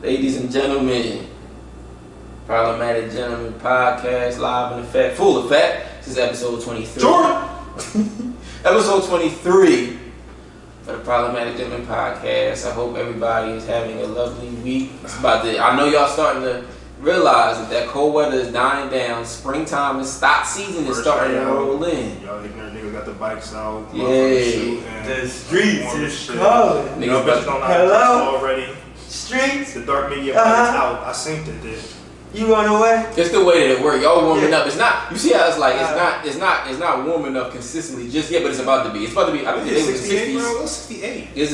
Ladies and gentlemen, Problematic Gentlemen Podcast, live in effect, full effect. This is episode 23. Episode 23 for the Problematic Gentlemen Podcast. I hope everybody is having a lovely week. I know y'all starting to realize that cold weather is dying down. Springtime is stock season is starting to roll in. Y'all ignorant niggas got the bikes out. Yeah. The streets is cold. Niggas bitches don't know how to dress already. Streets. The dark media is out. I synced it, dude. You on the way? It's the way that it works. Y'all warming up. It's not. You see how it's like. It's not warming up consistently just yet, but it's about to be. It's about to be. I think it's 68, bro. It's 68. It's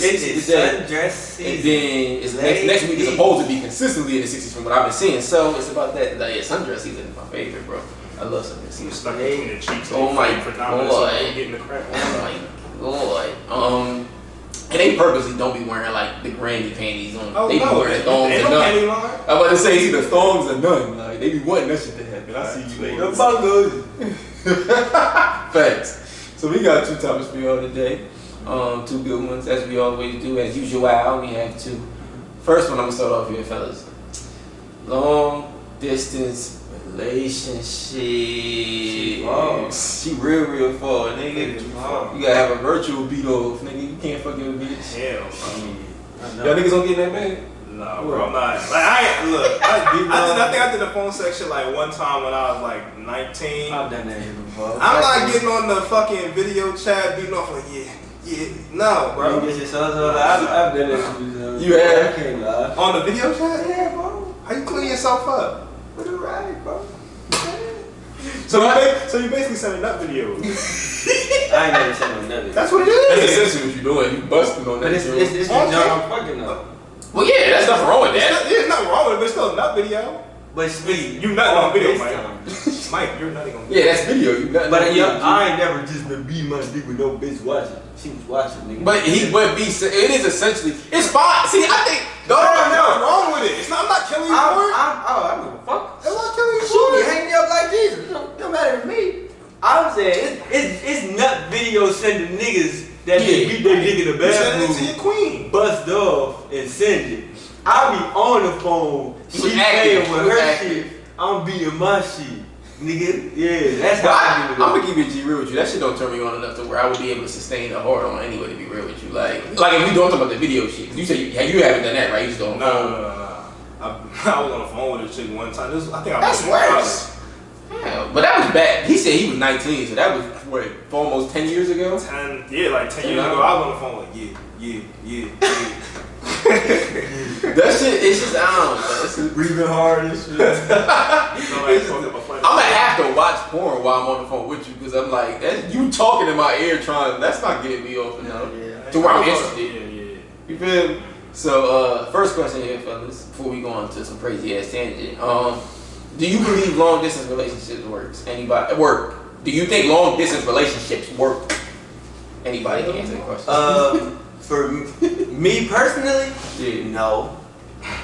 sundress season. And then it's next week is supposed to be consistently in the 60s from what I've been seeing. So it's about that. Like, sundress season is my favorite, bro. I love sundress season. Stuck between the cheeks. Oh my god. Getting the crap. Oh my god. And they purposely don't be wearing like the granny panties on. Oh, they be wearing thongs and none. I'm about to say either thongs or none. Like they be wanting that shit to happen. I see you later. Facts. So we got two topics for y'all today. Two good ones as we always do. As usual, we have two. First one I'm gonna start off here, fellas. Long distance relationship. She real far, nigga. You gotta have a virtual beat off, nigga. You can't fucking beat. Hell, Y'all niggas don't get that mad? Nah, bro, I'm not. Like, I think I did the phone section like one time when I was like 19. I've done that before. I'm not getting on the fucking video chat beating off like, yeah. No, bro. I've done that. You have? I can't lie. On the video chat? Yeah, bro. How you clean yourself up? With a rag, bro. So you basically sending up videos. I ain't never sent no nothing. That's what it That's is. essentially what you're doing. You busting on that. But it's the job I'm fucking up. Well, yeah, that's nothing wrong with that. There's nothing wrong with it, but it's still a nut video. But speak. You nutting on video, Mike. FaceTime. Mike, you're nutting on Yeah, video. that's video. You got But I ain't never just been beating my dick with no bitch watching. She was watching, nigga. But it is essentially. It's fine. See, I think. Nothing wrong with it. I'm not killing you for it. I don't give a fuck. I'm not killing you Shoot for me, it. hang me up like this. It don't matter to me. I'm saying it's nut video sending niggas that they beat their dick in the You sending it to bathroom, your queen. bust off and send it. I be on the phone, He she was playing active. with He was her active. shit. I'm beating my shit, nigga. Yeah, that's But how I'm I do gonna it. keep it G real with you. That shit don't turn me on enough to where I would be able to sustain a hard on anyway. To be real with you, like if we don't talk about the video shit, 'cause you said you haven't done that, right? You just don't. No. I was on the phone with a chick one time. I think I That's was worse. Yeah, but that was bad. He said he was 19, so that was what, for almost 10 years ago. like 10 years ago. I was on the phone like, yeah. That shit, it's just I don't know. It's just, Breathing hard and shit. I'm gonna have to watch porn while I'm on the phone with you because I'm like, you talking in my ear trying. That's not getting me off enough to where I'm interested. Yeah. You feel me? So, first question here, fellas, before we go on to some crazy ass tangent. Do you believe long distance relationships works? Anybody work? Do you think long distance relationships work? Anybody can answer the question. For me personally, no,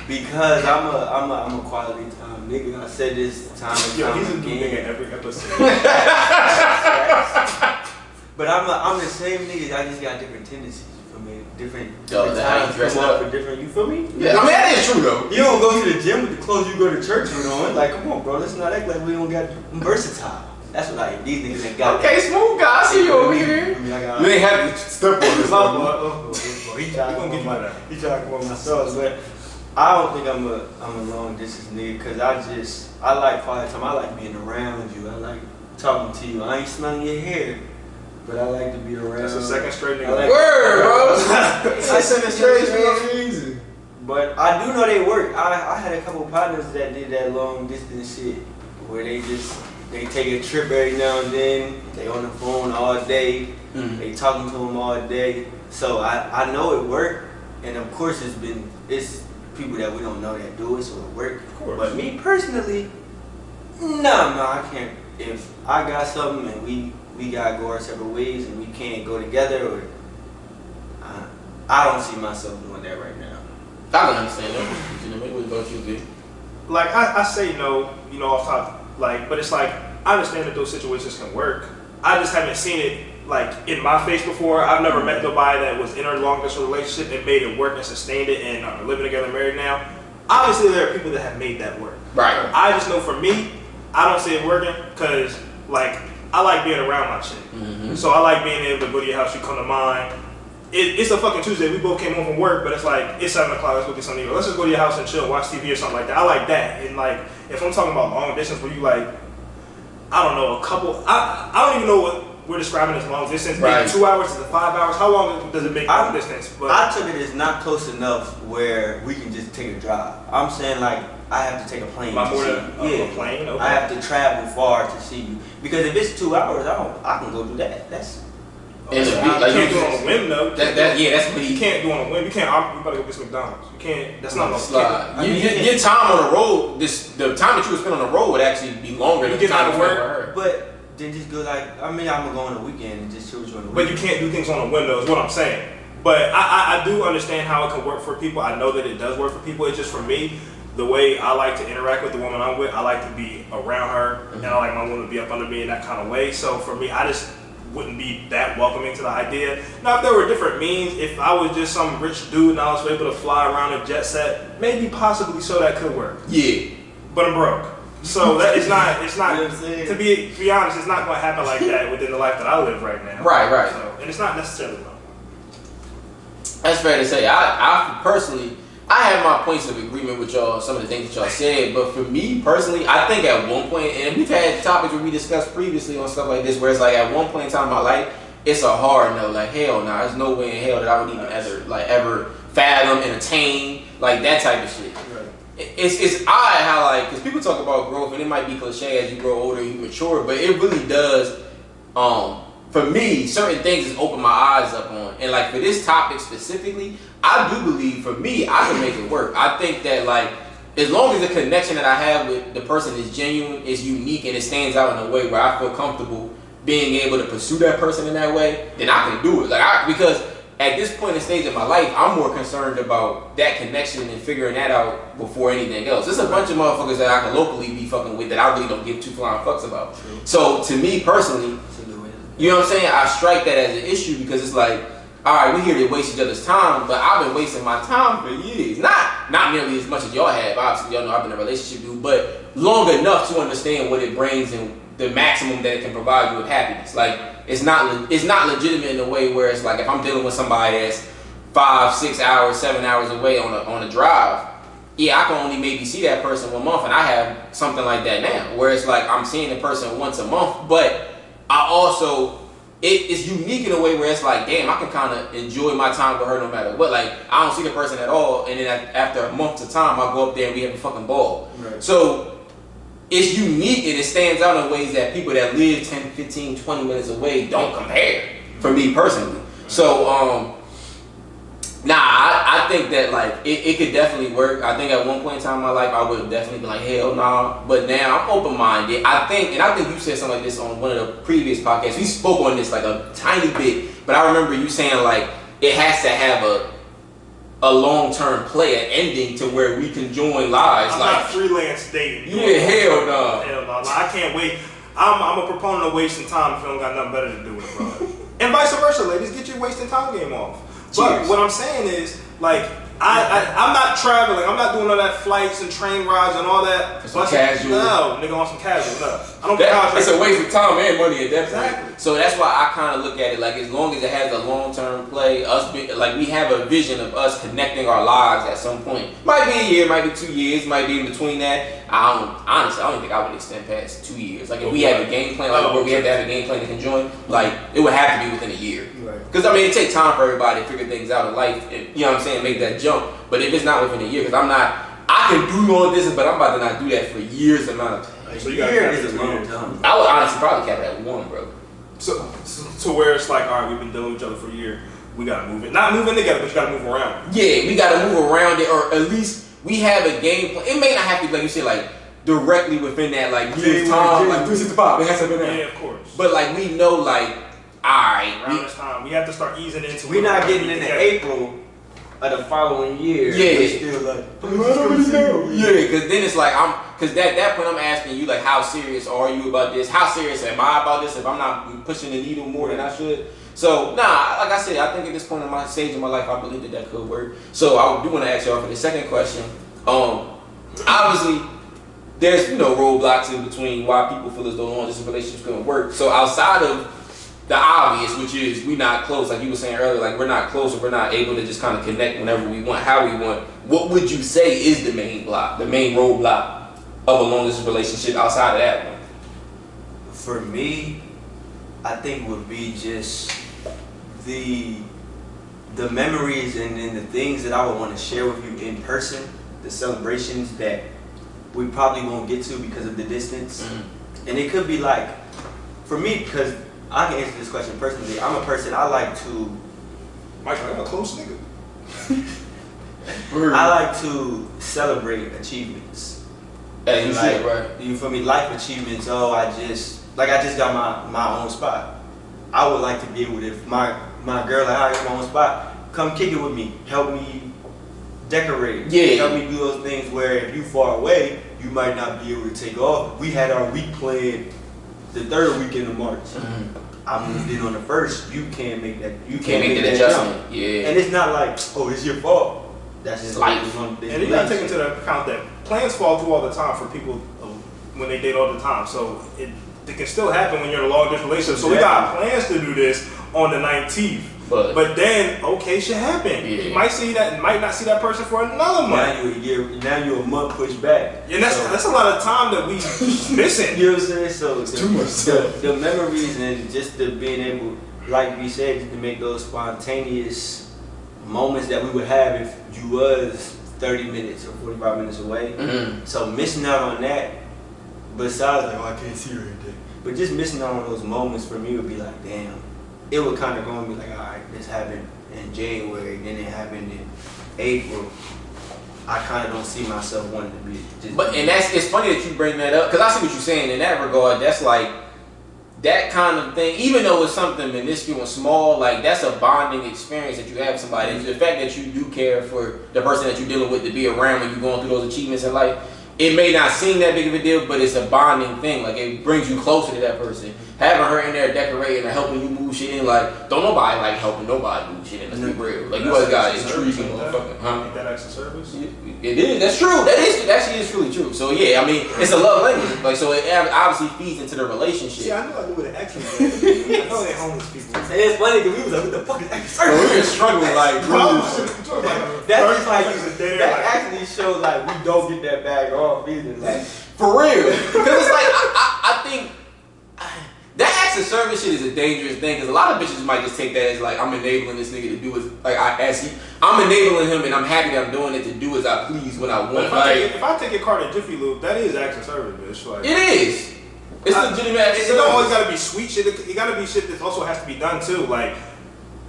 because I'm a quality time nigga. I said this time and Yo, time he's a new again. nigga every episode. But I'm the same nigga. I just got different tendencies. You feel me? Different How you times dress come up. up for different. You feel me? Yeah, I mean that is true though. You don't go to the gym with the clothes you go to church with on. Like, come on, bro. Let's not act like we don't got. I'm versatile. That's what these niggas ain't got. Okay, smooth guy, I see you over here. I mean, I got. You ain't have to step on this. He gonna get you that. He trying to come on my sauce, but I don't think I'm a long distance nigga because I like quiet time. I like being around you. I like talking to you. I ain't smelling your hair, but I like to be around. That's the second straight nigga. I like- Word, bro. I said it straight for no reason. But I do know they work. I had a couple partners that did that long distance shit where they take a trip every now and then. They on the phone all day. They talking to them all day. So I know it worked, and of course it's people that we don't know that do it, so it worked. Of course. But me personally, no, I can't. If I got something and we gotta go our separate ways and we can't go together, or I don't see myself doing that right now. I don't understand that. What about you, B? Like I say no, off top. Like, but it's like I understand that those situations can work. I just haven't seen it like in my face before. I've never met nobody that was in a long distance relationship and made it work and sustained it and are living together, married now. Obviously, there are people that have made that work. Right. I just know for me, I don't see it working because, like, I like being around my chick. Mm-hmm. So I like being able to go to your house, you come to mine. It's a fucking Tuesday. We both came home from work, but it's like, it's 7 o'clock, let's go get something to eat. Let's just go to your house and chill, watch TV or something like that. I like that. And, like, if I'm talking about long distance where you, like, I don't know, a couple, I don't even know what we're describing as long distance. Right. Maybe 2 hours to 5 hours. How long does it make long distance? But I took it as not close enough where we can just take a drive. I'm saying like I have to take a plane. By to more see than you. a plane? Okay. I have to travel far to see you because if it's 2 hours, I can go do that. That's And you the can't like, do it on a whim though. that's what You can't do it on a whim. You can't. We better go get some McDonald's. You can't. That's not no slide. I mean, Your time on the road, the time that you would spend on the road would actually be longer than the You get time out of you spend work, with her. but then just go like I'm gonna go on the weekend and just chill with you on the But weekend. you can't do things on a window is what I'm saying. But I do understand how it can work for people. I know that it does work for people. It's just for me, the way I like to interact with the woman I'm with, I like to be around her, and I like my woman to be up under me in that kind of way. So for me, I just wouldn't be that welcoming to the idea. Now, if there were different means, if I was just some rich dude and I was able to fly around a jet set, maybe possibly so that could work. Yeah. But I'm broke. So that it's not You know what I'm saying? to be honest, it's not going to happen like that within the life that I live right now. Right. So, and it's not necessarily wrong. That's fair to say. I personally, I have my points of agreement with y'all, some of the things that y'all said, but for me personally, I think at one point, and we've had topics where we discussed previously on stuff like this, where it's like at one point in time in my life, it's a hard no, like hell no, there's no way in hell that I would even ever fathom, entertain, like that type of shit. Right. It's odd how like, because people talk about growth and it might be cliche as you grow older, you mature, but it really does, for me, certain things has opened my eyes up on. And like for this topic specifically, I do believe for me, I can make it work. I think that like, as long as the connection that I have with the person is genuine, is unique, and it stands out in a way where I feel comfortable being able to pursue that person in that way, then I can do it. Because at this point in stage of my life, I'm more concerned about that connection and figuring that out before anything else. There's a bunch of motherfuckers that I can locally be fucking with that I really don't give two flying fucks about. True. So to me personally, you know what I'm saying? I strike that as an issue because it's like, all right, we here to waste each other's time, but I've been wasting my time for years. Not nearly as much as y'all have. Obviously, y'all know I've been in a relationship dude, but long enough to understand what it brings and the maximum that it can provide you with happiness. Like it's not legitimate in a way where it's like if I'm dealing with somebody that's 5, 6 hours, 7 hours away on a drive. Yeah, I can only maybe see that person 1 month, and I have something like that now, where it's like I'm seeing the person once a month, but I also, it's unique in a way where it's like, damn, I can kind of enjoy my time with her no matter what. Like, I don't see the person at all, and then after a month of time, I go up there and we have a fucking ball. Right. So, it's unique and it stands out in ways that people that live 10, 15, 20 minutes away don't compare, for me personally. So, I think that like it could definitely work. I think at one point in time in my life I would have definitely been like hell nah, but now I'm open minded. I think you said something like this on one of the previous podcasts. We spoke on this like a tiny bit, but I remember you saying like it has to have a long term play, an ending to where we can join lives. I'm like not freelance dating. Yeah, hell no. Hell no. Like, I can't wait. I'm a proponent of wasting time if you don't got nothing better to do with it, bro. And vice versa, ladies, get your wasting time game off. But Cheers. what I'm saying is, like, I'm not traveling. I'm not doing all that flights and train rides and all that. For some casual. No, nigga, on some casual. No, I don't care how It's a waste of time and money at that point. Exactly. So that's why I kind of look at it like as long as it has a long-term play, like we have a vision of us connecting our lives at some point. Might be a year, might be 2 years, might be in between that. Honestly, I don't think I would extend past 2 years. Like if we have a game plan, like where we have to have a game plan to conjoin, like it would have to be within a year. Right. Because I mean, it takes time for everybody to figure things out in life, and, you know what I'm saying, make that jump. But if it's not within a year, because I can do long distance, but I'm about to not do that for years amount of time. So you Year got is a long time. I would honestly probably cap it at 1, bro. So to where it's like, all right, we've been dealing with each other for a year. We gotta move it. Not moving together, but you gotta move around. Yeah, we gotta move around it, or at least we have a game plan. It may not have to be like you said, like directly within that like year's time, like 365. It has to be there. Yeah, of course. But like we know, like alright, Around this time, we have to start easing into. We're not getting into into April of the following year. Yeah. We're still like, yeah, because then it's like because at that point I'm asking you like, how serious are you about this? How serious am I about this? If I'm not pushing the needle more than I should. So like I said, I think at this point in my stage of my life, I believe that could work. So I do want to ask y'all for the second question. Obviously, there's roadblocks in between why people feel as though long distance relationships couldn't work. So outside of the obvious, which is we not close, like you were saying earlier, like we're not close, or we're not able to just kind of connect whenever we want, how we want. What would you say is the main roadblock of a long distance relationship outside of that one? For me, I think would be just the memories and the things that I would want to share with you in person, the celebrations that we probably won't get to because of the distance. Mm-hmm. And it could be like, for me, because I can answer this question personally, I'm a person, I like to... Michael, I'm a close nigga. I like to celebrate achievements. As you should, right? You feel me? Life achievements. Oh, I just got my own spot. I would like to be able to, if my girl, like, I got my own spot, come kick it with me, help me decorate, help me do those things where if you far away, you might not be able to take off. We had our week planned the third weekend of March. Mm-hmm. I moved in on the first. You can't make that. You can't make that adjustment. Jump. Yeah. And it's not like, oh, it's your fault. That's just life. And you gotta take into account that plans fall through all the time for people when they date all the time. So it can still happen when you're in a long distance relationship. So we got plans to do this on the 19th. But then, okay, shit happen. Yeah. You might not see that person for another month. Now you're a month pushed back. And that's a lot of time that we missing. You know what I'm saying? So it's too much. The memories and just the being able, like we said, to make those spontaneous moments that we would have if you was 30 minutes or 45 minutes away. Mm-hmm. So missing out on that, besides like, oh, I can't see her today. But just missing out on those moments for me would be like, damn. It would kind of go and be like, all right, this happened in January, then it happened in April. I kind of don't see myself wanting to be. It's funny that you bring that up, because I see what you're saying in that regard. That's like that kind of thing. Even though it's something minuscule and small, like that's a bonding experience that you have with somebody. Mm-hmm. The fact that you do care for the person that you're dealing with to be around when you're going through those achievements in life. It may not seem that big of a deal, but it's a bonding thing. Like, it brings you closer to that person. Having her in there decorating and helping you move shit in, like, don't nobody like helping nobody move shit in. Let's be real. Like, you always got intriguing motherfucker. Ain't that extra service? It is. That's true. That actually is truly true. So, yeah, I mean, it's a love language. Like, so it obviously feeds into the relationship. Yeah, I knew I knew what an extra service. I know they homeless people. And it's funny because we was like, what the fuck is extra service? We were struggling, like, that's like, that actually shows, like, we don't get that bag off either. Like, for real. Because it's like, I think that acts of service shit is a dangerous thing, because a lot of bitches might just take that as like, I'm enabling this nigga to do it. Like, I'm enabling him and I'm happy that I'm doing it to do as I please when I want. If I take your car to Jiffy Lube, that is acts of service, bitch. Like, it is. It's legitimate acts of service. It don't always gotta be sweet shit. It gotta be shit that also has to be done too. Like,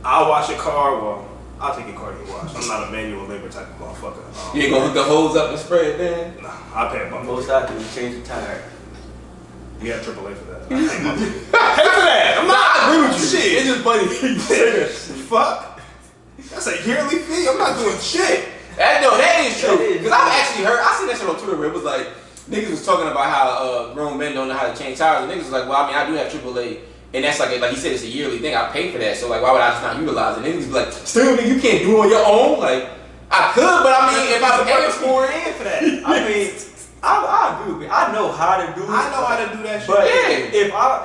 I'll wash your car. Well, I'll take your car to get washed. I'm not a manual labor type of motherfucker. You ain't gonna hook the hose up and spray it then? Nah, I'll pay a bump. Most I do is change the tire. You got AAA for that. I pay for that. I agree with you. Shit. It's just funny. Fuck. That's a yearly fee. I'm not doing shit. That is true. Because I've actually heard, I seen that shit on Twitter where it was like, niggas was talking about how grown men don't know how to change tires. And niggas was like, well, I mean, I do have AAA. And that's like he said, it's a yearly thing. I pay for that. So like, why would I just not utilize it? And niggas be like, still, nigga, you can't do it on your own. Like, I could, but I mean, if I pay for it for that, I mean, I agree with you. I know how to do it. I know how to do that shit. But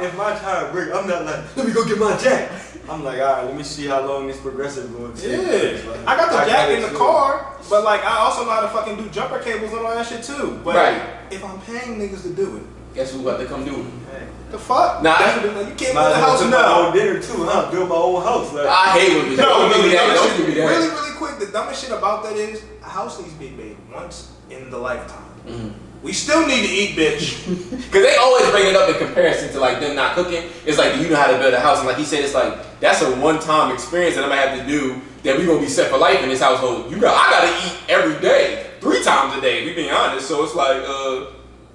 if my tire breaks, I'm not like, let me go get my jack. I'm like, all right, let me see how long this progressive going to take. Yeah, like, I got the jack in the car, but like I also know how to fucking do jumper cables and all that shit too. But if I'm paying niggas to do it, guess who about to come do it? Hey. The fuck? Nah, you can't build a house now. My own dinner too, huh? Build my own house. Like. I hate when people don't give me that. Don't give me that. Really, really quick. The dumbest shit about that is a house needs to be made once in the lifetime. Mm-hmm. We still need to eat, bitch. Because they always bring it up in comparison to like them not cooking. It's like, do you know how to build a house? And like he said, it's like, that's a one-time experience that I'm gonna have to do that we're gonna be set for life in this household. I gotta eat every day, 3 times a day, if we being honest. So it's like,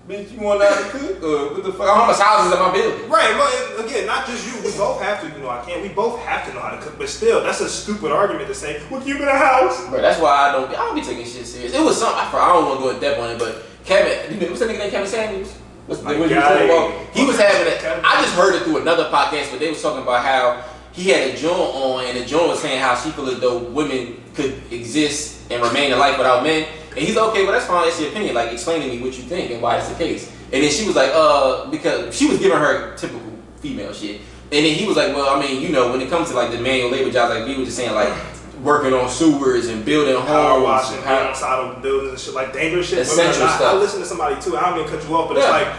bitch, you want to know how to cook? What the fuck? How much houses am I building? Right, but again, not just you. We both have to, we both have to know how to cook. But still, that's a stupid argument to say, well, you in a house. Bro, that's why I don't be taking shit serious. It was something, I don't want to go in depth on it, but Kevin, what's that nigga named Kevin Samuels? He was having it. I just heard it through another podcast, but they was talking about how he had a joint on, and the joint was saying how she feel as though women could exist and remain in life without men. And he's like, okay, well that's fine, that's your opinion. Like, explain to me what you think and why it's the case. And then she was like, because she was giving her typical female shit. And then he was like, well, I mean, you know, when it comes to like the manual labor jobs, like we were just saying, like working on sewers and building homes, power washing, being outside of buildings and shit, like dangerous shit. Essential stuff. I listen to somebody too. I don't mean to cut you off, but it's like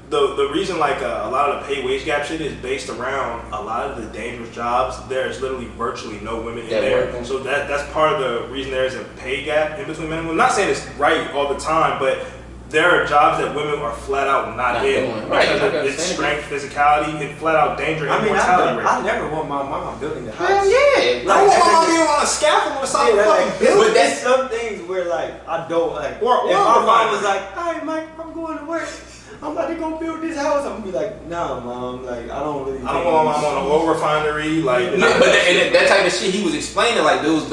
the reason like a lot of the pay wage gap shit is based around a lot of the dangerous jobs. There's literally virtually no women in there, so that's part of the reason there's a pay gap in between men and women. I'm not saying it's right all the time, but there are jobs that women are flat out not in. Right. It's strength, physicality, and flat out danger and mortality rate. I never want my mama building the house. Hell yeah. I want my mama being on a scaffold on the side of the fucking building. But that's some things where like I don't like. Or if my mom was like, "Hey, Mike, I'm going to work. I'm about to go build this house." I'm gonna be like, "Nah, mom. Like I don't really." I don't want my mom on a oil refinery. Like, but that type of shit he was explaining, like those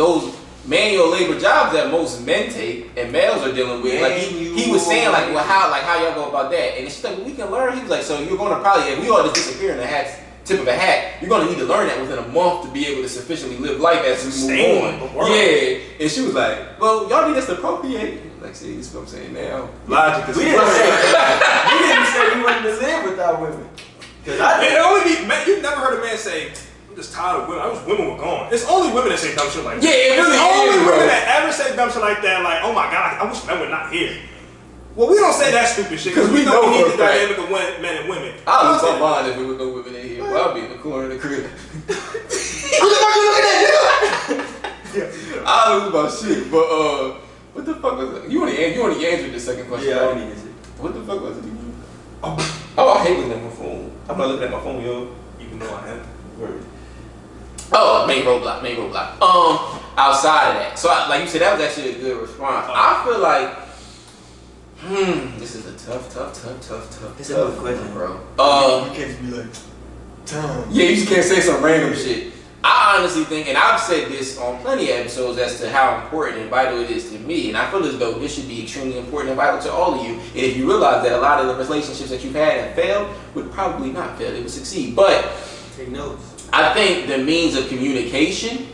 manual labor jobs that most men take and males are dealing with. Like he was saying, like, well, how y'all go about that? And she's like, well, we can learn. He was like, so you're gonna probably, if we all just disappear in the tip of a hat, you're gonna need to learn that within a month to be able to sufficiently live life as we move on. Yeah. And she was like, well, y'all need us to procreate. Like, see, this is what I'm saying now. Logic is we didn't say we wanted to live without women. Cause it only be men. You've never heard a man say, I'm just tired of women. I wish women were gone. It's only women that say dumb shit like that. Yeah, it really it's only is, women that ever say dumb shit like that. Like, oh my god, I wish men were not here. Well, we don't say that stupid shit because we know we need the dynamic of men and women. I lose my mind if there was no women in here. Well, I'll be in the corner of the crib. What the fuck you looking at, nigga? I lose my shit. But what the fuck was it? You only answered the second question. Yeah, I only answered. What the fuck was it? Oh, I hate looking at my phone. I'm not looking at my phone, yo. Even though I am. Word. Oh, main roadblock. Outside of that, so like you said, that was actually a good response. I feel like, this is a tough. It's a good question, bro. You can't be like, Tom. Yeah, you just can't say some random shit. I honestly think, and I've said this on plenty of episodes as to how important and vital it is to me, and I feel as though this should be extremely important and vital to all of you. And if you realize that a lot of the relationships that you've had and failed would probably not fail, they would succeed. But take notes. I think the means of communication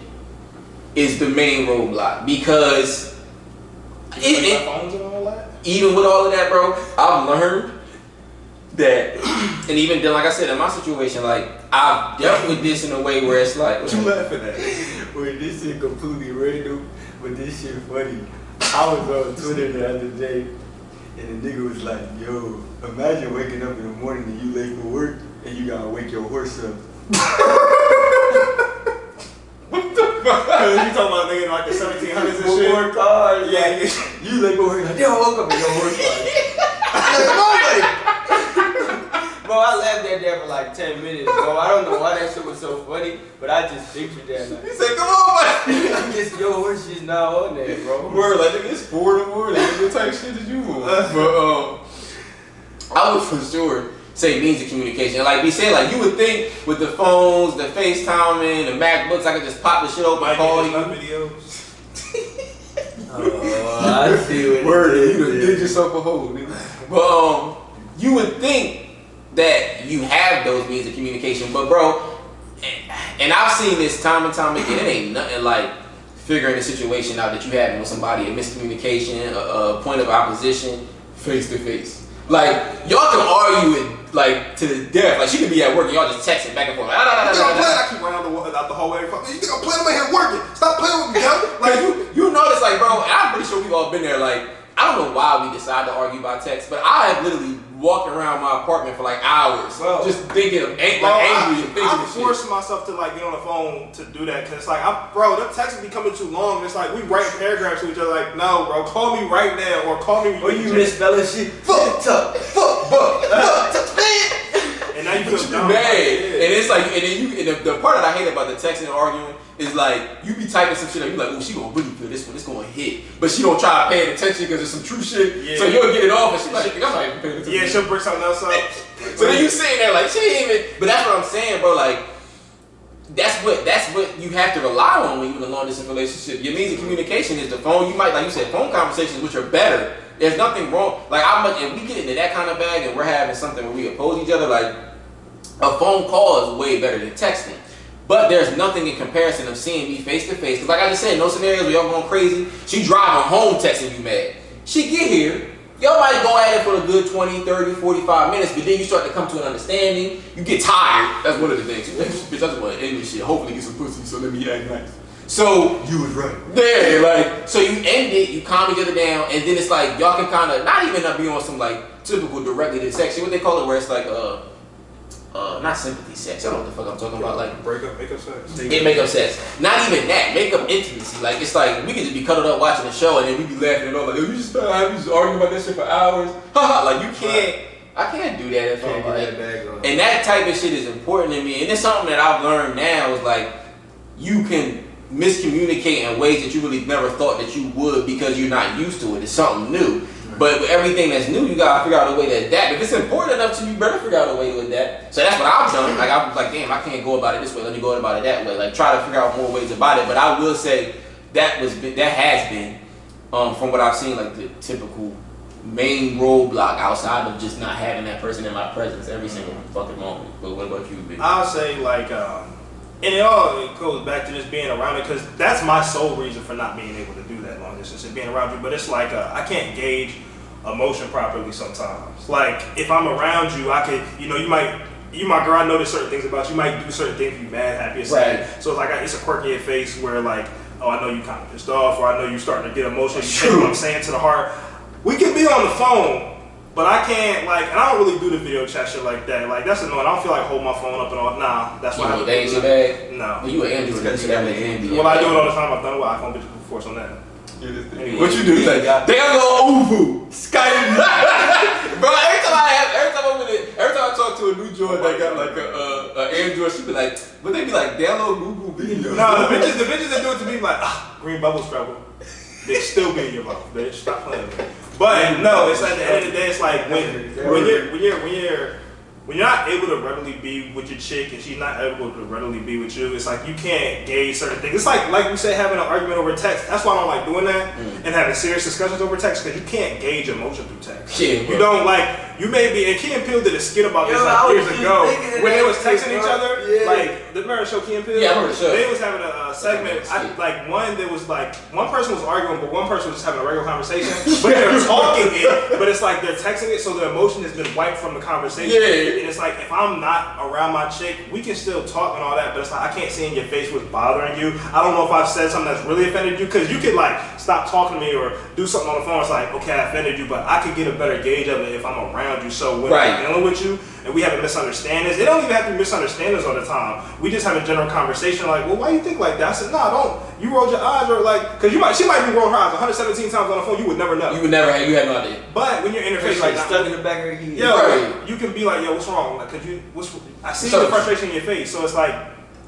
is the main roadblock because phones and all that? Even with all of that, bro, I've learned that, and even then, like I said, in my situation, like I've dealt with this in a way where it's like, what you laughing at? Wait, this shit completely random, but this shit funny. I was on Twitter the other day, and the nigga was like, "Yo, imagine waking up in the morning and you late for work, and you gotta wake your horse up." What the fuck? You talking about nigga in like the 1700s and shit? More cars. Yeah, you late for work. Like, damn, I woke up and your horse like, bro, I laughed at that for like 10 minutes, bro. I don't know why that shit was so funny, but I just pictured that. Like, he said, "Come on, man." Just your horse is not on there, bro. Word, like nigga, it's 4 in the morning. What type of shit did you want? But I would for sure say means of communication. Like we said, like you would think with the phones, the FaceTiming, the MacBooks, I could just pop the shit open and call you. Videos. Oh, I see what Word, it you is. did yourself a hole, nigga. But you would think that you have those means of communication, but bro, and I've seen this time and time again. It ain't nothing like figuring a situation out that you having with somebody, a miscommunication, a point of opposition, face to face. Like y'all can argue it like to the death. Like she could be at work and y'all just texting back and forth. You think I'm playing? I keep running out the hallway. You think I'm playing? I'm here working. Stop playing with me, yo. Like you notice, like bro, and I'm pretty sure we've all been there. Like I don't know why we decide to argue by text, but I have literally walked around my apartment for like hours, just thinking of angry and thinking I'm of shit. forcing myself to like get on the phone to do that because it's like, bro, the text is becoming too long. It's like we write paragraphs to each other. Like, no, bro, call me right now or call me. Or you misspelling shit. Fuck, and now you feel dumb. Mad. And it's like, and then the part that I hate about the texting and arguing is like, you be typing some shit and you like, oh, she gonna really feel this one, it's gonna hit. But she don't try to pay attention because it's some true shit. Yeah. So you'll get it off and she's like, I'm not even paying attention. Yeah, she'll bring something else up. So then you sitting there like, she ain't even, but that's what I'm saying, bro, like, that's what you have to rely on when you're in a long distance relationship. Your means of communication is the phone. You might, like you said, phone conversations, which are better. There's nothing wrong. Like, if we get into that kind of bag and we're having something where we oppose each other, like, a phone call is way better than texting. But there's nothing in comparison of seeing me face to face. Because like I just said, no scenarios where y'all going crazy. She driving home texting you mad. She get here. Y'all might go at it for a good 20, 30, 45 minutes, but then you start to come to an understanding. You get tired. That's one of the things. Bitch, I just want to end this shit. Hopefully get some pussy, so let me act nice. So You was right. yeah, like, so you end it, you calm each other down, and then it's like, y'all can kind of, not even be on some, like, typical directly to sex shit, what they call it, where it's like, not sympathy sex, I don't know what the fuck I'm talking about, like, break up, make up sex. yeah, make up sex. Not even that, make up intimacy, like, it's like, we could just be cuddled up watching a show, and then we be laughing and all, like, yo, you just arguing about that shit for hours, like, you can't, I can't do that if I'm like, and that type of shit is important to me, and it's something that I've learned now, is like, you can miscommunicate in ways that you really never thought that you would because you're not used to it. It's something new. But with everything that's new, you gotta figure out a way to adapt. If it's important enough to you, better figure out a way to adapt. So that's what I've done. Like I was like, damn, I can't go about it this way. Let me go about it that way. Like try to figure out more ways about it. But I will say that has been, from what I've seen, like the typical main roadblock outside of just not having that person in my presence every single fucking moment. But what about you, B? I'll say like. And it goes back to just being around it, because that's my sole reason for not being able to do that long distance and being around you. But it's like I can't gauge emotion properly sometimes. Like if I'm around you, I could, you my girl, I notice certain things about you. You might do certain things, be mad, happy, or sad. Right. So it's like it's a quirk in your face where like, oh, I know you kind of pissed off, or I know you starting to get emotional. You take what I'm saying to the heart. We can be on the phone. But I can't, like, and I don't really do the video chat shit like that. Like, that's annoying. I don't feel like holding my phone up and all. Nah, that's why I don't do it. No. Well, you an Android. Well, I do it all the time. I've done it with iPhone bitches before, so that. Anyway, what you do? Like, damn, go Uvu, Skype. Bro, every time I talk to a new joint that got like a Android, she be like, but they be like, download Uvu video. No, the bitches that do it to me like, green bubble struggle. They still be in your mouth, bitch. Stop playing with me. But no, it's at the end of the day, it's like when you're not able to readily be with your chick and she's not able to readily be with you, it's like you can't gauge certain things. It's like we said, having an argument over text. That's why I don't like doing that and having serious discussions over text, because you can't gauge emotion through text. Yeah, you don't you may be, and Key and Peele did a skit about this years ago when they was texting each other. Yeah. Like the remember the show Key and Peele? Yeah, I remember the show. They was having a segment. One person was arguing, but one person was just having a regular conversation. But they're talking it, but it's like they're texting it, so the emotion has been wiped from the conversation. Yeah. And it's like, if I'm not around my chick, we can still talk and all that, but it's like I can't see in your face what's bothering you. I don't know if I've said something that's really offended you, because you could like stop talking to me or do something on the phone. It's like, okay, I offended you, but I could get a better gauge of it if I'm around you. So when I'm dealing with you and we have misunderstandings, it don't even have to be misunderstandings all the time. We just have a general conversation like, well, why you think like that? I said, no, don't. You rolled your eyes, or like, because she might be rolling her eyes 117 times on the phone. You would never know. You had no idea. But when you're in her face, like stuck in the back of her head. Yo, you can be like, yo, what's wrong? Like, I see the frustration in your face. So it's like,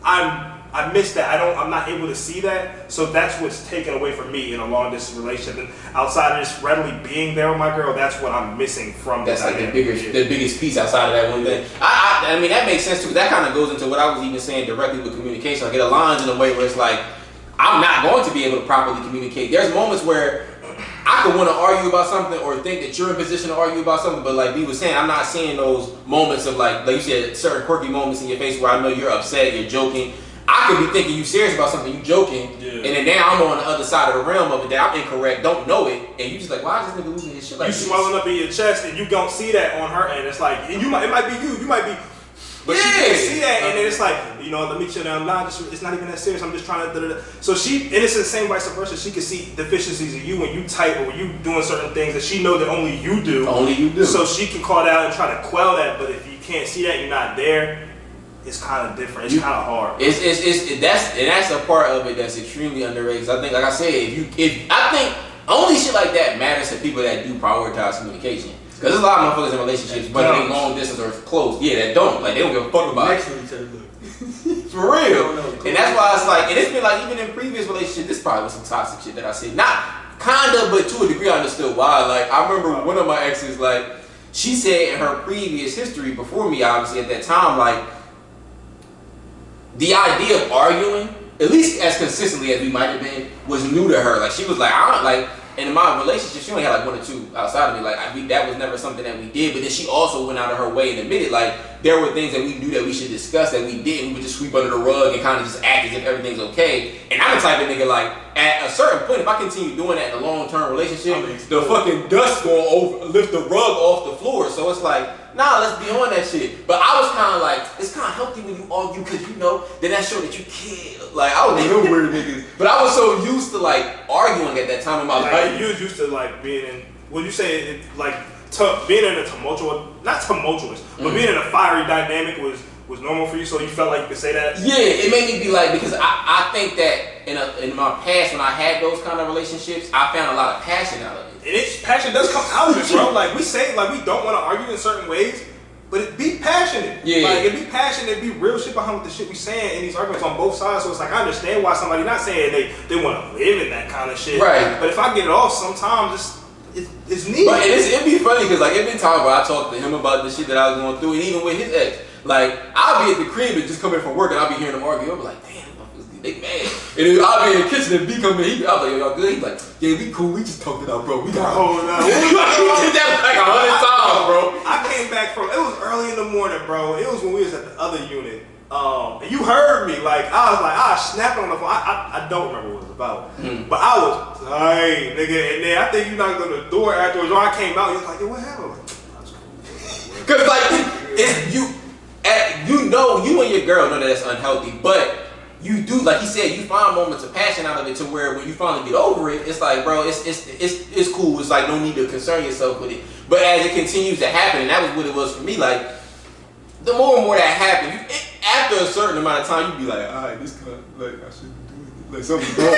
I miss that. I'm not able to see that. So that's what's taken away from me in a long distance relationship. And outside of just readily being there with my girl, that's what I'm missing from this. That's like the biggest piece outside of that one thing. I mean, that makes sense too, because that kind of goes into what I was even saying directly with communication. Like it aligns in a way where it's like, I'm not going to be able to properly communicate. There's moments where I could want to argue about something or think that you're in position to argue about something, but like B was saying, I'm not seeing those moments of like you said, certain quirky moments in your face where I know you're upset, you're joking. I could be thinking you serious about something, you joking, and then now I'm on the other side of the realm of it that I'm incorrect, don't know it, and you just like, why is this nigga losing his shit like this? You swelling up in your chest and you don't see that on her end. It's like, it might be you might be, but she can't see that, and then it's like, let me chill down. Nah, it's not even that serious. I'm just trying to. So and it's the same vice versa. She can see deficiencies of you when you type or when you doing certain things that she know that only you do. Only you do. So she can call that out and try to quell that. But if you can't see that, you're not there. It's kind of different. It's kind of hard. That's a part of it that's extremely underrated. I think, like I said, I think only shit like that matters to people that do prioritize communication. Because there's a lot of motherfuckers in relationships, whether they long distance or close, that don't. Like, they don't give a fuck about it. For real. And that's why it's like, and it's been like, even in previous relationships, this probably was some toxic shit that I said. Not kinda, but to a degree I understood why. Like, I remember one of my exes, like, she said in her previous history, before me, obviously, at that time, like, the idea of arguing, at least as consistently as we might have been, was new to her. Like, she was like, and in my relationship, she only had like 1 or 2 outside of me. Like that was never something that we did. But then she also went out of her way and admitted like there were things that we knew that we should discuss that we didn't. We would just sweep under the rug and kind of just act as if everything's okay. And I'm the type of nigga like at a certain point, if I continue doing that in a long-term relationship, the fucking dust gonna lift the rug off the floor. So it's like, nah, let's be on that shit. But I was kind of like, it's kind of healthy when you argue because you know then that show that you care. Like I was real weird niggas, but I was so used to like arguing at that time in my life. You was used to like being in. Would you say it, like being in a not tumultuous, but being in a fiery dynamic was normal for you? So you felt like you could say that? Yeah, it made me be like because I think that in my past when I had those kind of relationships, I found a lot of passion out of it. And passion does come out of it, bro. Like we say, like we don't want to argue in certain ways. But be passionate. Yeah. Like, be passionate, be real shit behind what the shit we saying in these arguments on both sides. So it's like, I understand why somebody not saying they want to live in that kind of shit. Right. But if I get it off, sometimes it's neat. But it'd be funny because, like, it'd been times where I talked to him about the shit that I was going through, and even with his ex. Like, I'll be at the crib and just come in from work, and I'll be hearing them argue. I'll be like, damn. They mad. And then I'll be in the kitchen and B coming in. I'll be like, y'all good? He's like, yeah, we cool. We just talked it out, bro. We got hold on. We did that like 100 times, bro. I came back it was early in the morning, bro. It was when we was at the other unit. And you heard me. Like, I was snapping on the phone. I don't remember what it was about. But I was tight, nigga. And then I think you knocked on the door afterwards. Or I came out, you was like, yo, what happened? That's cool. Because, like, you and your girl know that it's unhealthy, but you do, like he said, you find moments of passion out of it to where when you finally get over it, it's like, bro, it's cool. It's like no need to concern yourself with it. But as it continues to happen, and that was what it was for me, like the more and more that happened, after a certain amount of time, you be like, all right, this kind of like I shouldn't be doing it. Like something's wrong.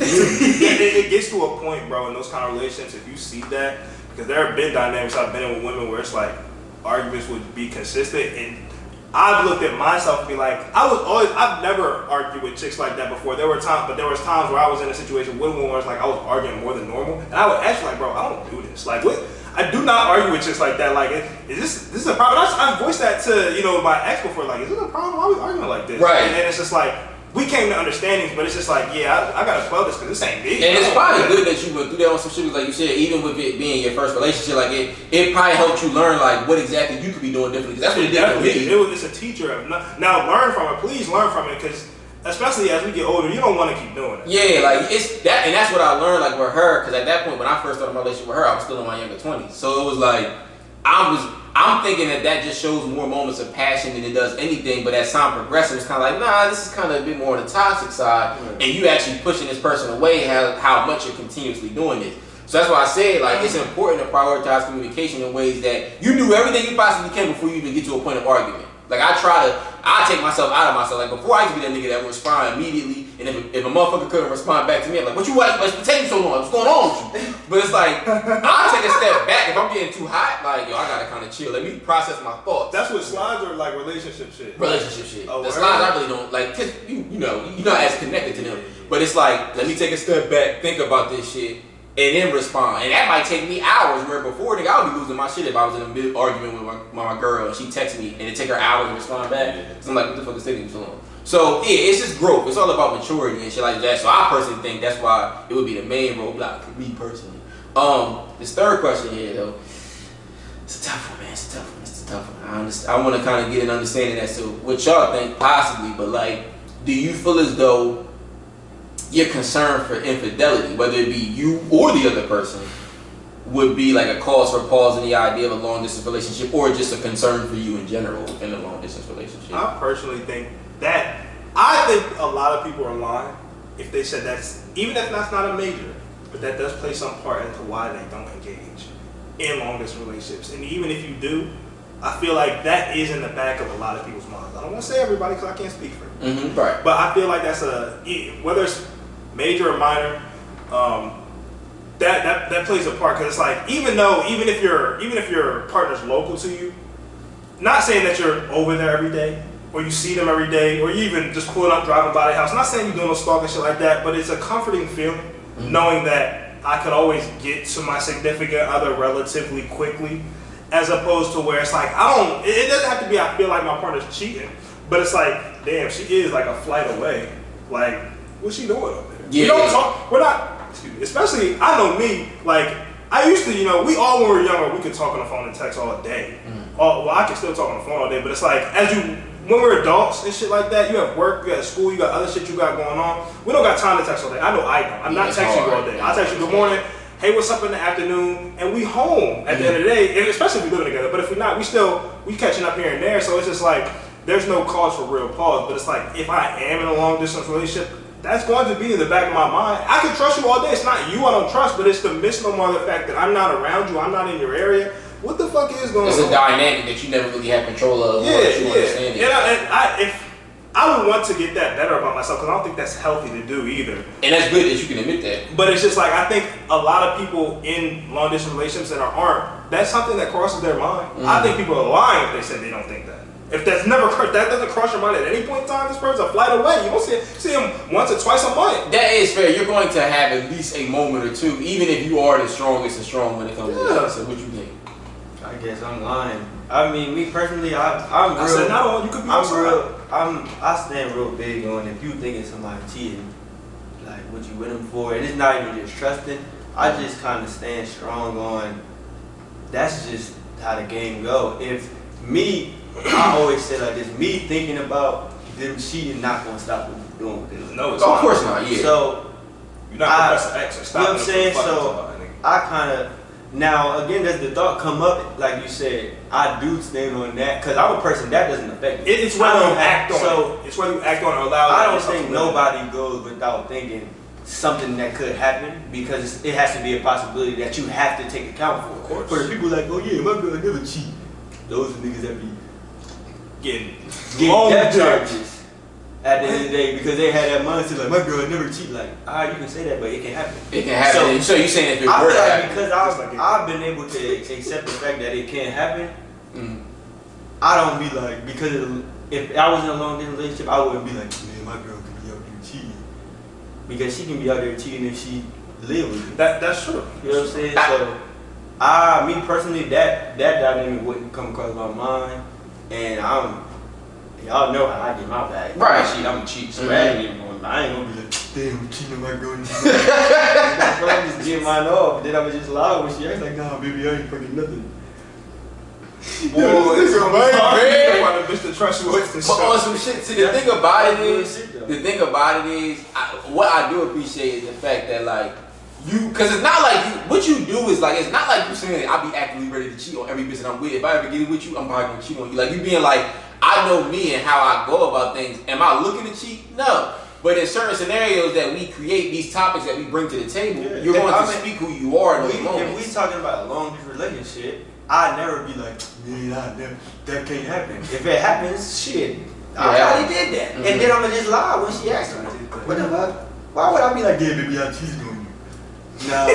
It gets to a point, bro, in those kind of relationships, if you see that, because there have been dynamics I've been in with women where it's like arguments would be consistent and I've looked at myself and be like, I've never argued with chicks like that before. There was times where I was in a situation with women where it's like I was arguing more than normal, and I would actually like, bro, I don't do this. Like, what? I do not argue with chicks like that. Like, is this a problem? I voiced that to my ex before. Like, is this a problem? Why are we arguing like this? Right. And then it's just like we came to understandings, but it's just like, yeah, I gotta quell this because this ain't me. And it's probably good that you went through that on some shit, like you said, even with it being your first relationship, like it probably helped you learn like what exactly you could be doing differently. Because that's what it did for me. It's a teacher. Now learn from it. Please learn from it, because especially as we get older, you don't want to keep doing it. Yeah, like it's that, and that's what I learned like with her. Because at that point, when I first started my relationship with her, I was still in my younger 20s. So it was like I'm thinking that just shows more moments of passion than it does anything. But as time progresses, it's kind of like, nah, this is kind of a bit more on the toxic side. And you actually pushing this person away, how much you're continuously doing this. So that's why I said, like, it's important to prioritize communication in ways that you do everything you possibly can before you even get to a point of argument. Like, I take myself out of myself. Like, before I used to be that nigga that would respond immediately, and if a motherfucker couldn't respond back to me, I'm like, what's taking so long? What's going on with you? But it's like, I'll take a step back. If I'm getting too hot, like, yo, I gotta kind of chill. Let me process my thoughts. That's what slides are like, relationship shit. Relationship shit. Oh, the slides I really don't, like, cause you're not as connected to them. But it's like, let me take a step back, think about this shit, and then respond. And that might take me hours, where before, nigga, I would be losing my shit if I was in a big argument with my girl and she texts me and it take her hours to respond back. So I'm like, what the fuck is taking so long? So yeah, it's just growth. It's all about maturity and shit like that. So I personally think that's why it would be the main roadblock for me personally. This third question here though, it's a tough one, man. It's a tough one. I want to kind of get an understanding as to what y'all think possibly, but like, do you feel as though your concern for infidelity, whether it be you or the other person, would be like a cause for pausing the idea of a long distance relationship, or just a concern for you in general in a long distance relationship? I personally think that a lot of people are lying if they said even if that's not a major, but that does play some part into why they don't engage in long distance relationships. And even if you do, I feel like that is in the back of a lot of people's minds. I don't want to say everybody because I can't speak for them. Right. But I feel like that's whether it's major or minor, that plays a part, because it's like even if your partner's local to you, not saying that you're over there every day or you see them every day or you even just pulling up driving by their house. Not saying you're doing no stalking shit like that, but it's a comforting feeling knowing that I could always get to my significant other relatively quickly, as opposed to where it's like it doesn't have to be I feel like my partner's cheating, but it's like, damn, she is like a flight away. Like, what's she doing up there? Yeah. We don't talk. We're not especially, I know me, like, I used to, you know, we all when we were younger, we could talk on the phone and text all day. Well, I can still talk on the phone all day, but it's like, when we're adults and shit like that, you have work, you have school, you got other shit you got going on. We don't got time to text all day. I know I don't. I'm not texting you all day. I text you good morning, hey, what's up in the afternoon, and we home at the end of the day, and especially if we living together. But if we're not, we catching up here and there, so it's just like, there's no cause for real pause, but it's like, if I am in a long distance relationship, that's going to be in the back of my mind. I can trust you all day. It's not you I don't trust, but it's the misnomer of the fact that I'm not around you, I'm not in your area. What the fuck is going on? It's a dynamic that you never really have control of. Yeah. And I would want to get that better about myself because I don't think that's healthy to do either. And that's good that you can admit that. But it's just like, I think a lot of people in long distance relationships that aren't, that's something that crosses their mind. I think people are lying if they say they don't think that. If that doesn't cross your mind at any point in time, this person's a flight away. You won't see him once or twice a month. That is fair. You're going to have at least a moment or two, even if you are the strongest and strong when it comes to that. So what you think? I guess I'm lying. I mean, me personally, I'm real. I said, no, you could be I stand real big on if you thinking somebody cheating, like what you with them for, and it's not even just trusting. I just kind of stand strong on that's just how the game go. If me, I always say like this, me thinking about them cheating not gonna stop what you're doing with them. No, it's of course not. Yeah. So you're not Professor X or stop. You know what I'm saying? So I kind of. Now, again, does the thought come up, like you said, I do stand on that, because I'm a person that doesn't affect me. It's whether you act on it. It's whether you act on it or allow it. I don't think nobody goes without thinking something that could happen, because it has to be a possibility that you have to take account for. Of course. For the people like, oh yeah, my girl never cheat. Those are niggas that be getting death charges at the end of the day because they had that mindset like, my girl never cheat. Like, you can say that, but it can happen. It can happen. So you're saying if it I were feel to like happen. because I've been able to accept the fact that it can happen, I don't be like, because if I was in a long distance relationship, I wouldn't be like, man, my girl could be out there cheating. Because she can be out there cheating if she live with you. That's true. You know what I'm saying? So, me personally, that dynamic wouldn't come across my mind. And y'all know how I get my bag. Right. I'm a cheat, so I ain't gonna be like, damn, I'm cheating on my girl. I'm just getting mine off. Then I would just lie when she acts like, nah, baby, I ain't fucking nothing. Boy, it's a man. Want a bitch to trust you with this But on some shit, see, the thing about it is, what I do appreciate is the fact that, like, because it's not like what you do is like, it's not like you saying I'll be actively ready to cheat on every bitch that I'm with. If I ever get with you, I'm probably gonna cheat on you. Like, you being like, I know me and how I go about things. Am I looking to cheat? No. But in certain scenarios that we create, these topics that we bring to the table, you're going to speak who you are in those moments. If we talking about a long distance relationship, I'd never be like, man, that can't happen. If it happens, shit, I already did that. And then I'm gonna just lie when she asks me. What the fuck? Why would I be like, yeah, baby, I cheated on you? No.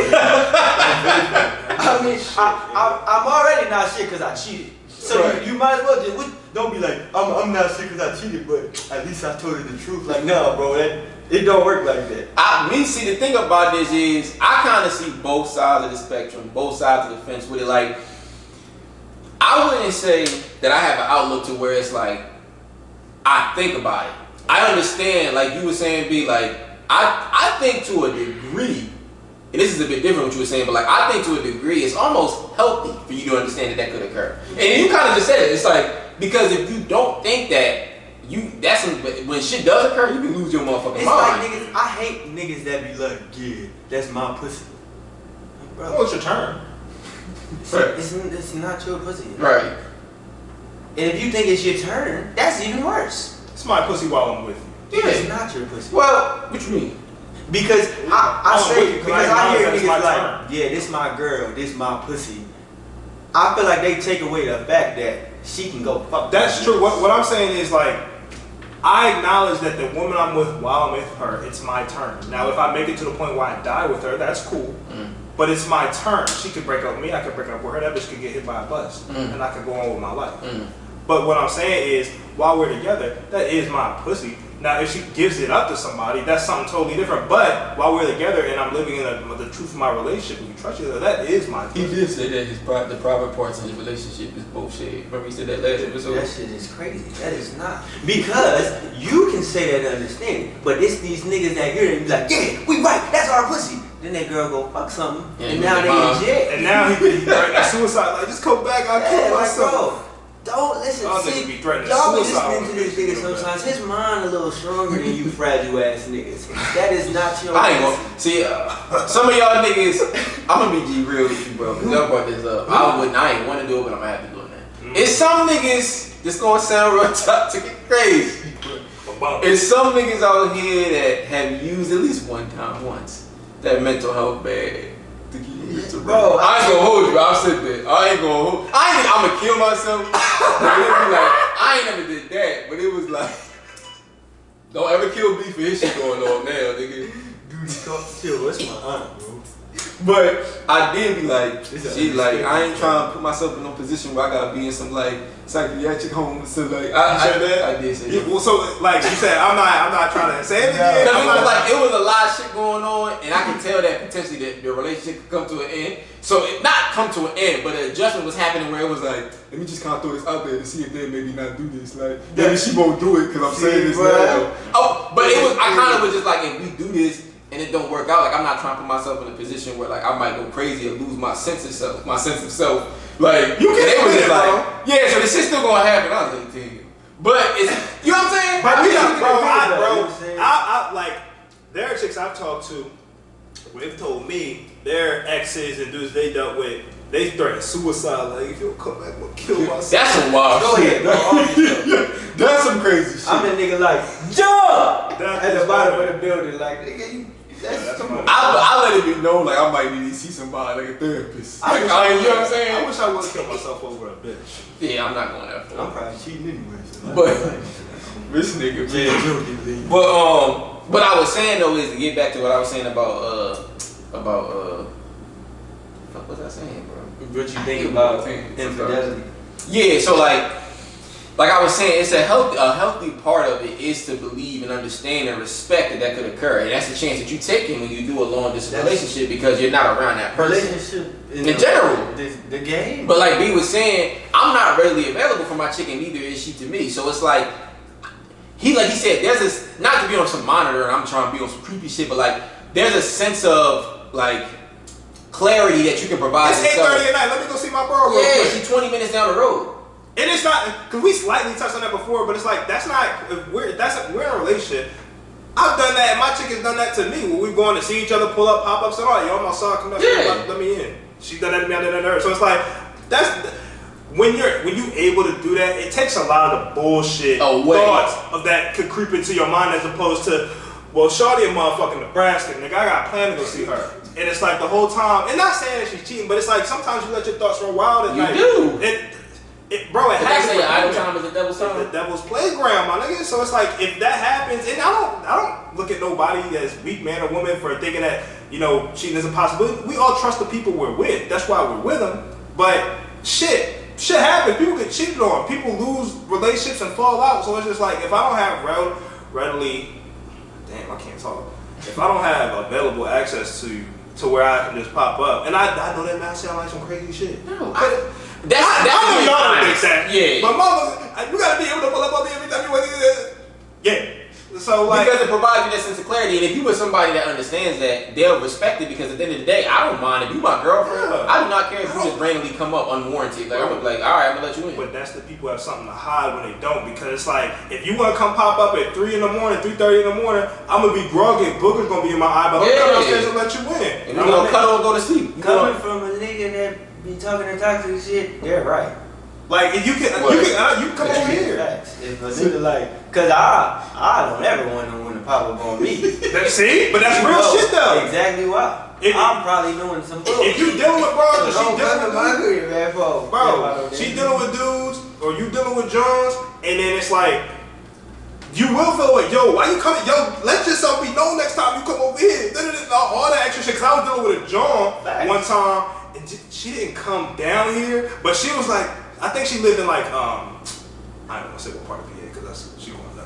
I mean, I'm already not shit because I cheated. So you might as well just don't be like, I'm not shit because I cheated, but at least I told you the truth. Like, no, bro, it don't work like that. See, the thing about this is, I kind of see both sides of the spectrum, both sides of the fence with it. Like, I wouldn't say that I have an outlook to where it's like, I think about it. I understand, like you were saying, B, like, I think to a degree, and this is a bit different what you were saying, but like, I think to a degree, it's almost healthy for you to understand that could occur. And you kind of just said it. It's like, because if you don't think that, when shit does occur, you can lose your motherfucking mind. Like niggas, I hate niggas that be like, yeah, that's my pussy. Bro, well, it's your turn. It's not your pussy. Right. And if you think it's your turn, that's even worse. It's my pussy while I'm with you. Yeah. It's not your pussy. Well, what you mean? Because I hear niggas like, turn. yeah, this my girl, this my pussy. I feel like they take away the fact that she can go fuck. That's true. What I'm saying is, like, I acknowledge that the woman I'm with while I'm with her, it's my turn. Now, if I make it to the point where I die with her, that's cool. But it's my turn. She could break up with me. I could break up with her. That bitch could get hit by a bus, and I could go on with my life. But what I'm saying is, while we're together, that is my pussy. Now, if she gives it up to somebody, that's something totally different. But while we're together and I'm living in the truth of my relationship, we trust each other, that is my pussy. He did say that the private parts of his relationship is bullshit. Remember he said that last episode? That shit is crazy. That is not. Because you can say that and understand it, but it's these niggas that hear it and be like, yeah, we right, that's our pussy. Then that girl go fuck something, Yeah, and now they in jail. And now he threatening suicide. Like, just come back, I'll kill Like, myself. bro, don't listen. Y'all See, niggas be threatening y'all be suicide listening to this nigga on sometimes. His mind a little stronger than you fragile ass niggas. That is not your. I ain't gonna see some of y'all niggas. I'm gonna be G real with you, bro. Cause y'all brought this up. I ain't want to do it, but I'm gonna have to do it now. It's some niggas. This gonna sound real toxic and crazy. It's some niggas out here that have used at least one time once that mental health bag. Bro, I ain't gonna hold you. I'll sit there. I'm gonna kill myself. But it was like, I ain't never did that. But it was like, don't ever kill me for his shit going on now, nigga. chill. What's my aunt, bro? But I did be like, shit, like I ain't trying to put myself in no position where I gotta be in some like psychiatric home or something. Like I did say that. Well, so like you said, I'm not trying to say it again. It was a lot of shit going on, and I can tell that potentially that the relationship could come to an end. So it not come to an end, but an adjustment was happening where it was like, let me just kind of throw this out there to see if they maybe not do this. Like maybe she won't do it because I'm saying this now. Oh, but it was I kind of was just like, if we do this and it don't work out, like I'm not trying to put myself in a position where like I might go crazy or lose my sense of self. Like you can it was just like, bro. yeah, so the shit's still gonna happen. I was like, damn. But it's, you know what I'm saying? But I I like there are chicks I've talked to. They've told me their exes and dudes they dealt with, they threaten suicide. Like if you don't come back, I'm gonna kill myself. That's some wild Go shit. ahead, bro. That's some crazy shit. I'm a nigga like jump That at is the bottom better. of the building, like nigga, you. That's too much. I let it be known like I might need to see somebody like a therapist. Like, you know what I'm saying? I wish I would have killed myself over a bitch. Yeah, I'm not going that far. I'm probably cheating anyway. So But this nigga, but I was saying though is to get back to what I was saying about what was I saying, bro? what you think about infidelity? Yeah, so like I was saying, it's a healthy part of it is to believe and understand and respect that could occur, and that's the chance that you taking when you do a long distance relationship because you're not around that person. Relationship In general. the game. But like B was saying, I'm not readily available for my chick, and neither is she to me. So it's like he said, there's this, not to be on some monitor and I'm trying to be on some creepy shit, but like there's a sense of like clarity that you can provide. It's 8:30 at night. Let me go see my bro. Real Yeah, quick. she's 20 minutes down the road. And it's not because we slightly touched on that before, but it's like that's not if we're in a relationship. I've done that, and my chick has done that to me when we're going to see each other, pull up, pop up, say, "Oh, yo, I'm outside, come down, let me in." She's done that to me, I did that to her. So it's like that's when you able to do that, it takes a lot of the bullshit thoughts of that could creep into your mind as opposed to, well, shawty in motherfucking Nebraska, nigga, I got a plan to go see her. And it's like the whole time, and not saying that she's cheating, but it's like sometimes you let your thoughts run wild at night. You do. Bro, it happens. They say idle time is the devil's It's time. the devil's playground, my nigga. So it's like if that happens, and I don't look at nobody as weak man or woman for thinking that cheating is a possibility. We all trust the people we're with. That's why we're with them. But shit happens. People get cheated on. People lose relationships and fall out. So it's just like if I don't have readily, damn, I can't talk. If I don't have available access to where I can just pop up, and I know that might sound like some crazy shit. No, That's I know y'all don't think that. Yeah. But mother, you gotta be able to pull up on me every time you want to do that. Yeah. So like, because it provides you that sense of clarity, and if you were somebody that understands that, they'll respect it. Because at the end of the day, I don't mind if you my girlfriend. Yeah. I do not care if you just randomly come up unwarranted. Like I'm gonna be like, all right, I'm gonna let you in. but that's the people who have something to hide when they don't. Because it's like, if you want to come pop up at 3 in the morning, 3:30 in the morning, I'm gonna be groggy. Booger's gonna be in my eye, but I'm Yeah. coming upstairs and let you in. And you're gonna cuddle and go to sleep. Coming from a nigga that be talking that toxic shit, they're right. Like, if you can come over here. Facts. If a nigga like, cause I don't ever want no one to pop up on me. See? But that's real shit though. Exactly why. If- I'm probably doing some bullshit. If you dealing with bro, So don't come to my crib, man, bro, she dealing with dudes or you dealing with Johns, and then it's like you will feel like, yo, why you coming? Yo, let yourself be known next time you come over here. All that extra shit. Cause I was dealing with a John one time, and she didn't come down here, but she was like, I think she lived in like I don't want to say what part of PA because she won't know.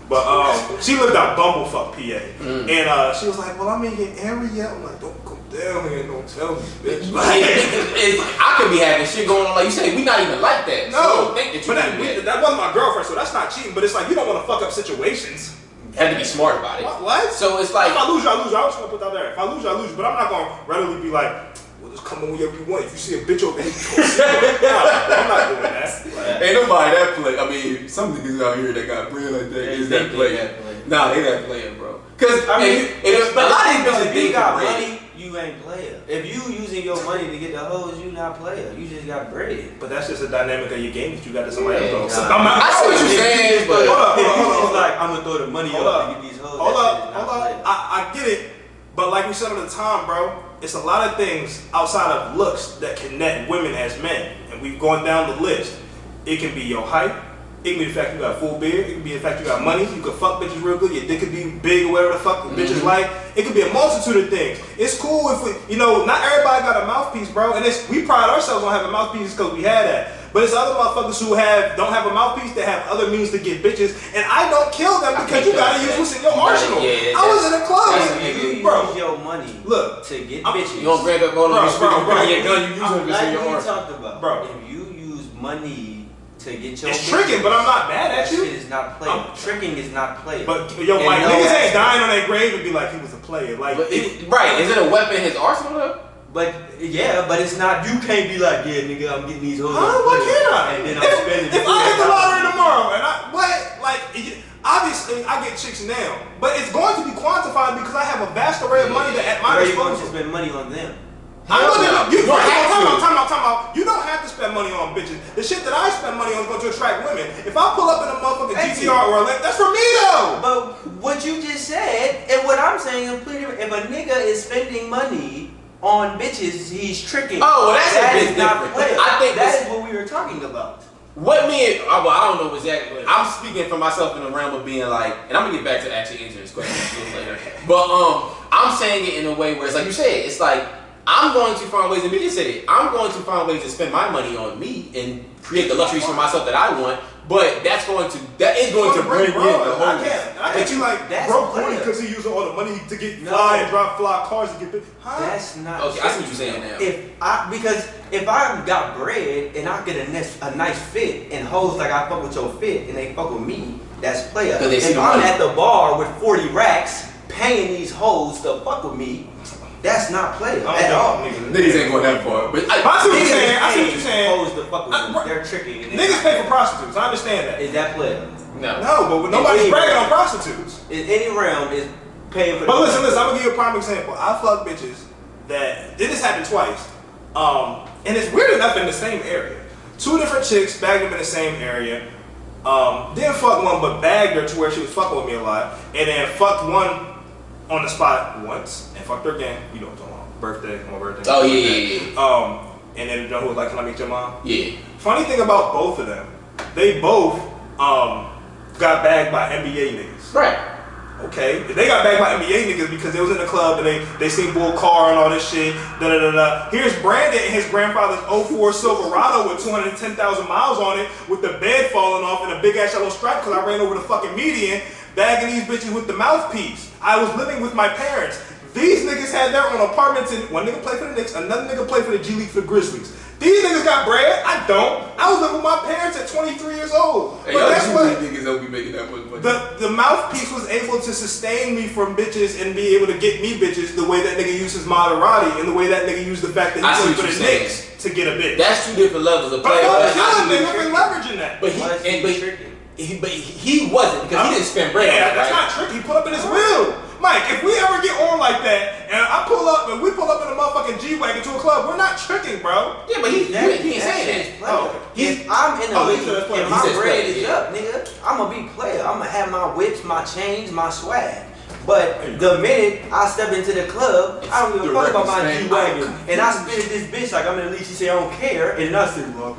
But she lived out Bumblefuck, PA, and she was like, well, I'm in your area. I'm like, don't come down here and don't tell me, bitch. Like, I could be having shit going on, like you say. We not even like that. no, So don't think that you but do that. that wasn't my girlfriend, so that's not cheating. But it's like you don't want to fuck up situations. have to be smart about it. What? So it's like if I lose you, I lose you. I'm just gonna put that there. If I lose you, I lose you. But I'm not gonna readily be like, well, just come on whenever you want. If you see a bitch over here, I'm not doing that. Ain't nobody that play. I mean, some niggas out here that got bread like that is that player. Nah, they that player, bro. Cause I mean, if a lot of these bitches if you got money, you ain't player. If you using your money to get the hoes, you not player. You just got bread. But that's just a dynamic of your game that you got to somebody else. Nah. I see what you're saying, but hold on. Like I'm gonna throw the money up to get these hoes. Hold up. I get it, but like we said at the time, bro, it's a lot of things outside of looks that connect women as men, and we've gone down the list. It can be your height. It can be the fact you got a full beard. It can be the fact you got money. You can fuck bitches real good. Your dick could be big or whatever the fuck bitches like. It could be a multitude of things. It's cool if we, not everybody got a mouthpiece, bro. And we pride ourselves on having mouthpieces because we had that. But it's other motherfuckers who don't have a mouthpiece that have other means to get bitches. And I don't kill them because you gotta use what's in your arsenal. I was in a club You use your money to get bitches. You don't bring up all of your gun. You use it in your arsenal. arsenal. Talked about, bro. If you use money to get your it's tricking, but I'm not mad at you. That shit is not play. Tricking is not play. But like niggas ain't dying on their grave and be like he was a player. Like right? Is it a weapon in his arsenal though? But but it's not. You can't be like, yeah, nigga, I'm getting these hoes. Why can't I? And then I'm spending. If I hit the lottery tomorrow and obviously I get chicks now, but it's going to be quantified because I have a vast array of money at my disposal. Where are you going to spend money on them? You don't have to. You don't have to spend money on bitches. The shit that I spend money on is going to attract women. If I pull up in a motherfucking GTR or a Lambo, that's for me though. But what you just said and what I'm saying is completely. If a nigga is spending money on bitches, he's tricking. Oh, well, that's that a bit different. I think that is what we were talking about. What me? I don't know exactly. I'm speaking for myself in the realm of being like, and I'm gonna get back to actually answering this question later. But I'm saying it in a way where it's like you said. It's like. I'm going to find ways, and you just said it, I'm going to find ways to spend my money on me and create the luxuries for myself that I want, but that is going to bring in the whole. I can't you like broke money because he using all the money to get fly and drop cars to get That's not okay, I see what you're saying now. Because if I got bread and I get a nice fit and hoes like I fuck with your fit and they fuck with me, that's player. If I'm at the bar with 40 racks paying these hoes to fuck with me, that's not player at all. Niggas ain't going that far. But I see what you're saying. Hoes to fuck with them. They're tricking. Niggas pay for prostitutes. I understand that. Is that player? No, but nobody's bragging on prostitutes. In any realm is paying for. But listen, I'm gonna give you a prime example. I fuck bitches that this happened twice, and it's weird enough in the same area. Two different chicks bagged them in the same area. Didn't fuck one, but bagged her to where she was fucking with me a lot, and then fucked one on the spot once and fucked her again. You know what I'm talking about? Birthday, my birthday. Oh yeah. And then who was like, "Can I meet your mom?" Yeah. Funny thing about both of them, they both got bagged by NBA niggas. Right. Okay. They got bagged by NBA niggas because they was in the club and they seen Bull Carr and all this shit. Here's Brandon and his grandfather's 04 Silverado with 210,000 miles on it, with the bed falling off and a big ass yellow stripe because I ran over the fucking median, bagging these bitches with the mouthpiece. I was living with my parents. These niggas had their own apartments, and one nigga played for the Knicks, another nigga played for the G League for the Grizzlies. These niggas got bread. I don't. I was living with my parents at 23 years old. Hey, but that's what niggas don't be making that much money. The mouthpiece was able to sustain me from bitches and be able to get me bitches the way that nigga used his Maserati and the way that nigga used the fact that he played for the Knicks to get a bitch. That's two different levels of play. But I've been leveraging that. But he wasn't because he didn't spend bread. Yeah, that's not tricky. He put up in his will. Mike, if we ever get on like that, and we pull up in a motherfucking G-Wagon to a club, we're not tricking, bro. Yeah, but he ain't saying that. If I'm in the league and my bread is up, nigga, I'm gonna be player. I'm gonna have my whips, my chains, my swag. But the minute I step into the club, I don't give a fuck about my G-Wagon. And I spit at this bitch like I'm in the league. She say I don't care, and then I say, well,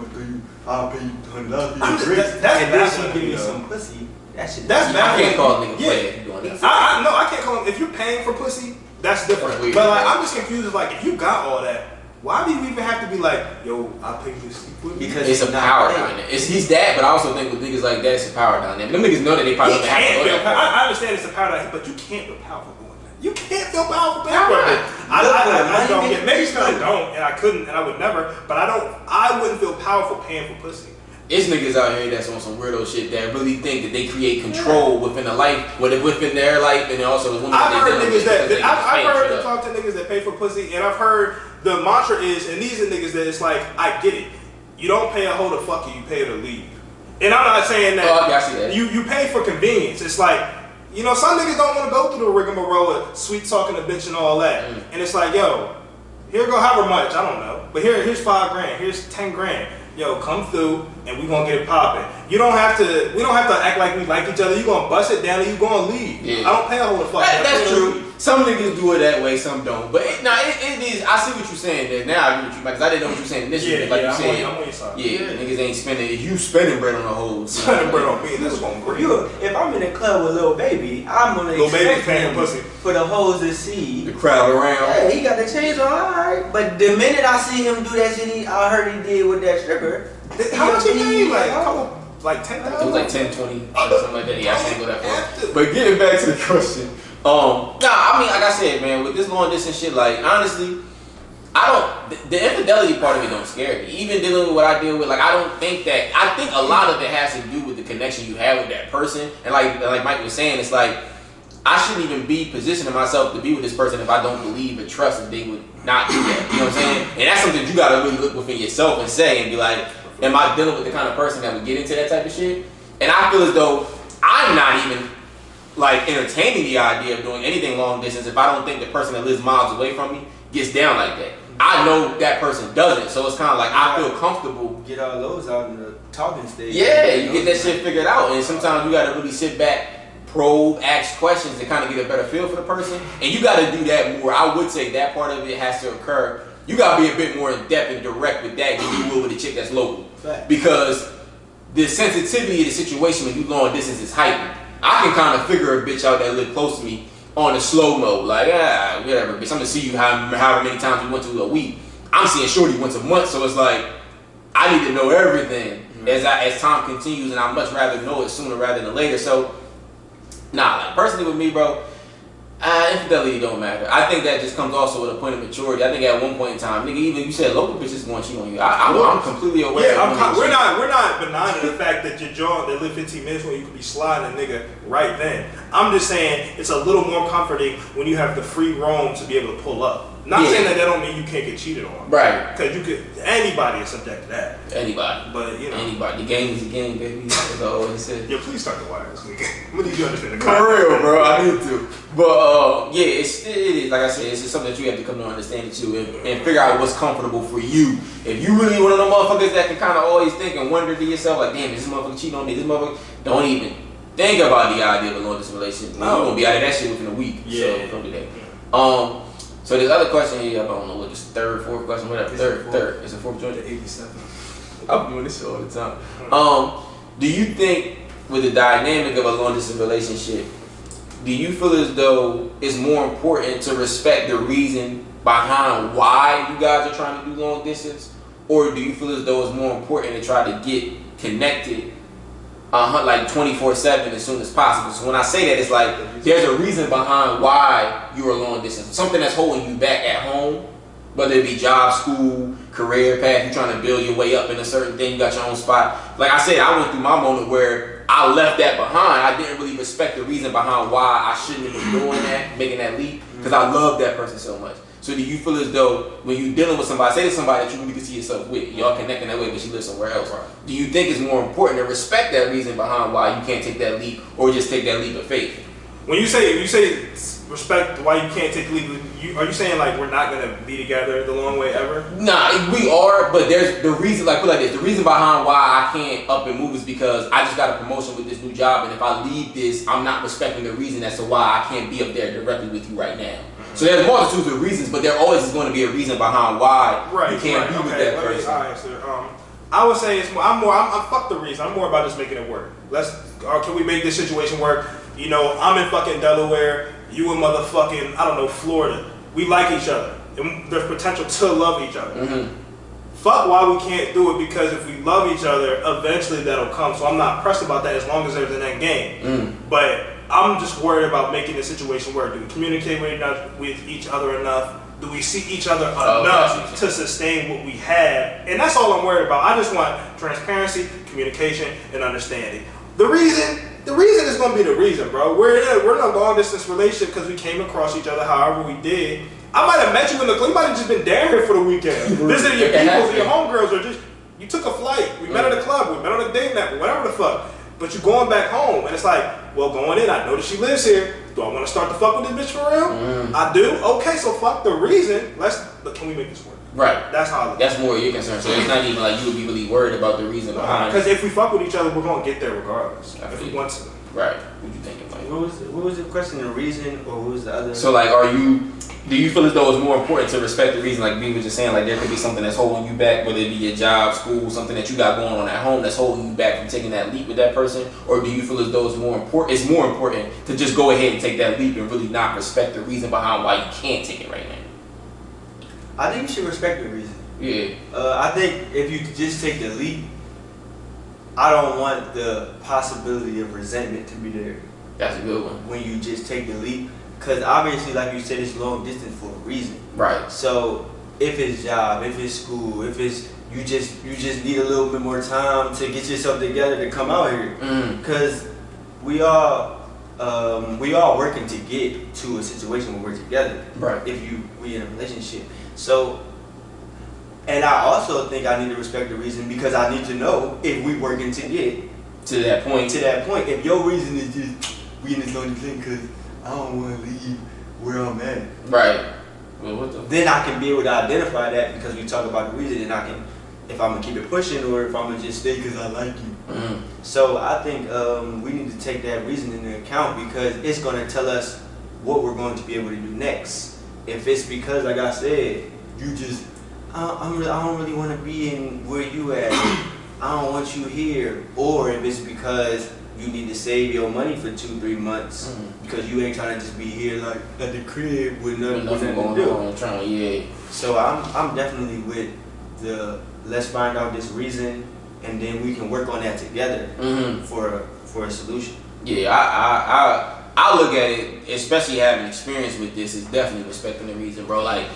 I'll pay you $100 for your bricks. And then she give me some pussy. That's I can't call a nigga player if you doing that. No, I can't call him. If you're paying for pussy, that's different. But like, I'm just confused. Like, if you got all that, why do you even have to be like, yo, I'll pay you to sleep with me? Because it's a power dynamic. He's that, but I also think with niggas like that, it's a power dynamic. Them niggas know that they probably don't have to go that. I understand it's a power dynamic, but you can't feel powerful doing that. You can't feel powerful doing that. I don't get. Maybe because I don't, and I couldn't, and I would never. But I wouldn't feel powerful paying for pussy. It's niggas out here that's on some weirdo shit that really think that they create control within the life, within their life, and also the women. I've heard niggas I've heard to talk to niggas that pay for pussy, and I've heard the mantra is, and these are niggas that it's like, I get it. You don't pay a hoe to fuck you pay her to leave. And I'm not saying that, I see that. You pay for convenience. It's like, you know, some niggas don't want to go through the rigmarole of sweet talking a bitch and all that. And it's like, yo, here go however much, I don't know. But here's $5,000, here's 10 grand. Yo, come through and we gonna get it popping. We don't have to act like we like each other. You gonna bust it down and you gonna leave. Yeah. I don't pay a whole fuck. That's true. Some niggas do it that way, some don't. But it is. I see what you're saying there. Now I agree with you, because I didn't know what you were saying initially. Yeah, like yeah, you said, I'm on your side. Yeah, niggas ain't spending. If you spending bread on the hoes, spending bread on me, that's gonna great. If I'm in a club with Lil Baby, I'm gonna expect him for the hoes to see the crowd around. Yeah, he got the chains on, alright. But the minute I see him do that shit, I heard he did with that stripper. How much he paid? Like 10,000? It was like 10, 20, something like that. Yeah, I can't go that far. But getting back to the question, I mean, like I said, man, with this long distance shit, like honestly, the infidelity part of it don't scare me. Even dealing with what I deal with, like I think a lot of it has to do with the connection you have with that person. And like Mike was saying, it's like I shouldn't even be positioning myself to be with this person if I don't believe and trust that they would not do that. You know what I'm saying? And that's something you gotta really look within yourself and say and be like, am I dealing with the kind of person that would get into that type of shit? And I feel as though I'm not even like entertaining the idea of doing anything long distance if I don't think the person that lives miles away from me gets down like that. I know that person doesn't, so it's kind of like I feel comfortable. Get all those out in the talking stage. Yeah, you get that shit figured out, and sometimes you gotta really sit back, probe, ask questions to kind of get a better feel for the person, and you gotta do that more. I would say that part of it has to occur. You gotta be a bit more in depth and direct with that than you will with a chick that's local, because the sensitivity of the situation when you long distance is heightened. I can kind of figure a bitch out that live close to me on a slow mode, like whatever, bitch. I'm gonna see you however many times you went to a week. I'm seeing shorty once a month, so it's like I need to know everything as time continues, and I much rather know it sooner rather than later. So, like personally with me, bro, infidelity don't matter. I think that just comes also with a point of maturity. I think at one point in time, nigga, even you said local bitches going to cheat on you. I'm completely aware. Yeah, we're not benign in the fact that your jaw they live 15 minutes when you could be sliding a nigga right then. I'm just saying it's a little more comforting when you have the free roam to be able to pull up. Not saying that don't mean you can't get cheated on. Right. Because anybody is subject to that. Anybody. But, you know. Anybody. The game is the game, baby. That's all he said. Yeah, please start the wire this weekend. I'm gonna need you to understand the For real, bro. I need to. But, yeah, it is, like I said, it's just something that you have to come to understand it too and figure out what's comfortable for you. If you really one of them motherfuckers that can kind of always think and wonder to yourself, like, damn, is this motherfucker cheating on me? This motherfucker, don't even think about the idea of a long distance relationship. You're gonna be out of that shit within a week. Yeah. So, don't do that. So this other question here, I don't know what this third, fourth question, whatever. Third. It's a fourth joint. 87. I'm doing this shit all the time. Do you think with the dynamic of a long distance relationship, do you feel as though it's more important to respect the reason behind why you guys are trying to do long distance, or do you feel as though it's more important to try to get connected like 24/7 as soon as possible? So when I say that, it's like there's a reason behind why you're long distance. Something that's holding you back at home, whether it be job, school, career path, you're trying to build your way up in a certain thing, you got your own spot. Like I said, I went through my moment where I left that behind. I didn't really respect the reason behind why I shouldn't have been doing that, making that leap, because I love that person so much. So do you feel as though when you're dealing with somebody, say to somebody that you really can see yourself with, y'all connecting that way, but she lives somewhere else, do you think it's more important to respect that reason behind why you can't take that leap, or just take that leap of faith? When you say respect why you can't take the leap, are you saying like we're not gonna be together the long way ever? Nah, we are, but there's the reason, like put like this, the reason behind why I can't up and move is because I just got a promotion with this new job, and if I leave this, I'm not respecting the reason as to why I can't be up there directly with you right now. So there's multitudes of reasons, but there always is going to be a reason behind why you can't be with that person. I would say it's more. I'm fuck the reason. I'm more about just making it work. Can we make this situation work? You know, I'm in fucking Delaware. You in motherfucking Florida. We like each other, and there's potential to love each other. Mm-hmm. Fuck why we can't do it, because if we love each other, eventually that'll come. So I'm not pressed about that as long as there's an end game. But I'm just worried about making the situation work. Do we communicate with each other enough? do we see each other Oh, enough to sustain what we have? And that's all I'm worried about. I just want transparency, communication, and understanding. The reason is going to be the reason, bro. We're in a long distance relationship because we came across each other however we did. I might have met you in the club. You might have just been down here for the weekend. Visiting your people, your homegirls, or just you took a flight. We met at a club. We met on a date night, whatever the fuck. But you're going back home, and it's like, well, going in, I know that she lives here. Do I want to start to fuck with this bitch for real? I do. Okay, so fuck the reason. But can we make this work? Right. That's how. That's more your concern. So it's not even like you would be really worried about the reason behind. Because if we fuck with each other, we're gonna get there regardless. If we want to. Right. What you thinking, Mike? What was the question? The reason, or what was the other? So like, do you feel as though it's more important to respect the reason, like B was just saying, like there could be something that's holding you back, whether it be your job, school, something that you got going on at home that's holding you back from taking that leap with that person, or do you feel as though it's more important to just go ahead and take that leap and really not respect the reason behind why you can't take it right now? I think you should respect the reason. Yeah. I think if you just take the leap, I don't want the possibility of resentment to be there. That's a good one. When you just take the leap, because obviously, like you said, it's long distance for a reason. Right. So if it's job, if it's school, if it's you just need a little bit more time to get yourself together to come out here, because we all working to get to a situation where we're together. Right. If we in a relationship, so. And I also think I need to respect the reason because I need to know if we working to get to that point. If your reason is just we in this long distance because I don't want to leave where I'm at. Right. Well, then I can be able to identify that because we talk about the reason, and I can, if I'm gonna keep it pushing or if I'm gonna just stay because I like you. So I think we need to take that reason into account because it's gonna tell us what we're going to be able to do next. If it's because, like I said, you just I don't really want to be in where you at. I don't want you here. Or if it's because you need to save your money for 2-3 months because you ain't trying to just be here like at the crib with nothing to do. So I'm definitely with the let's find out this reason and then we can work on that together for a solution. Yeah, I look at it, especially having experience with this, is definitely respecting the reason, bro. Like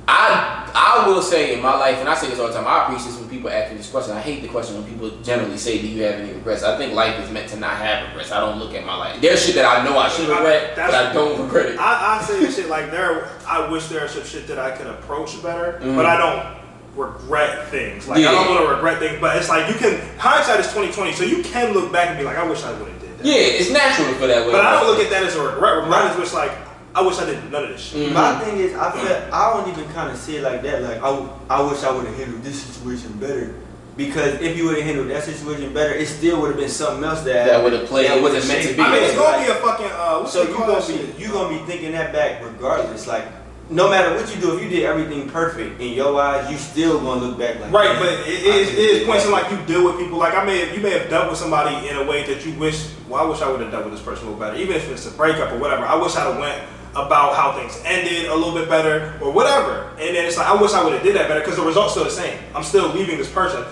I will say in my life, and I say this all the time, I appreciate when people ask me this question. I hate the question when people generally say, do you have any regrets? I think life is meant to not have regrets. I don't look at my life. There's shit that I know I should regret, but I don't regret it. I say shit like I wish there was some shit that I could approach better, but I don't regret things. Like I don't want to regret things, but it's like you can, hindsight is 20/20, so you can look back and be like, I wish I would have did that. Yeah, it's natural to feel that way. But I don't look at that as a regret. Regret is just like, I wish I did none of this shit. My thing is, I don't even kind of see it like that. Like, I wish I would have handled this situation better. Because if you would have handled that situation better, it still would have been something else that would have played. It wasn't meant to be. I mean, it's gonna be a fucking. So you gonna be thinking that back regardless. Like, no matter what you do, if you did everything perfect in your eyes, you still gonna look back like right. But it is points in like you deal with people. Like you may have dealt with somebody in a way that you wish. Well, I wish I would have dealt with this person a little better. Even if it's a breakup or whatever, I wish I'd have went about how things ended a little bit better or whatever. And then it's like, I wish I would have did that better because the result's still the same. I'm still leaving this person.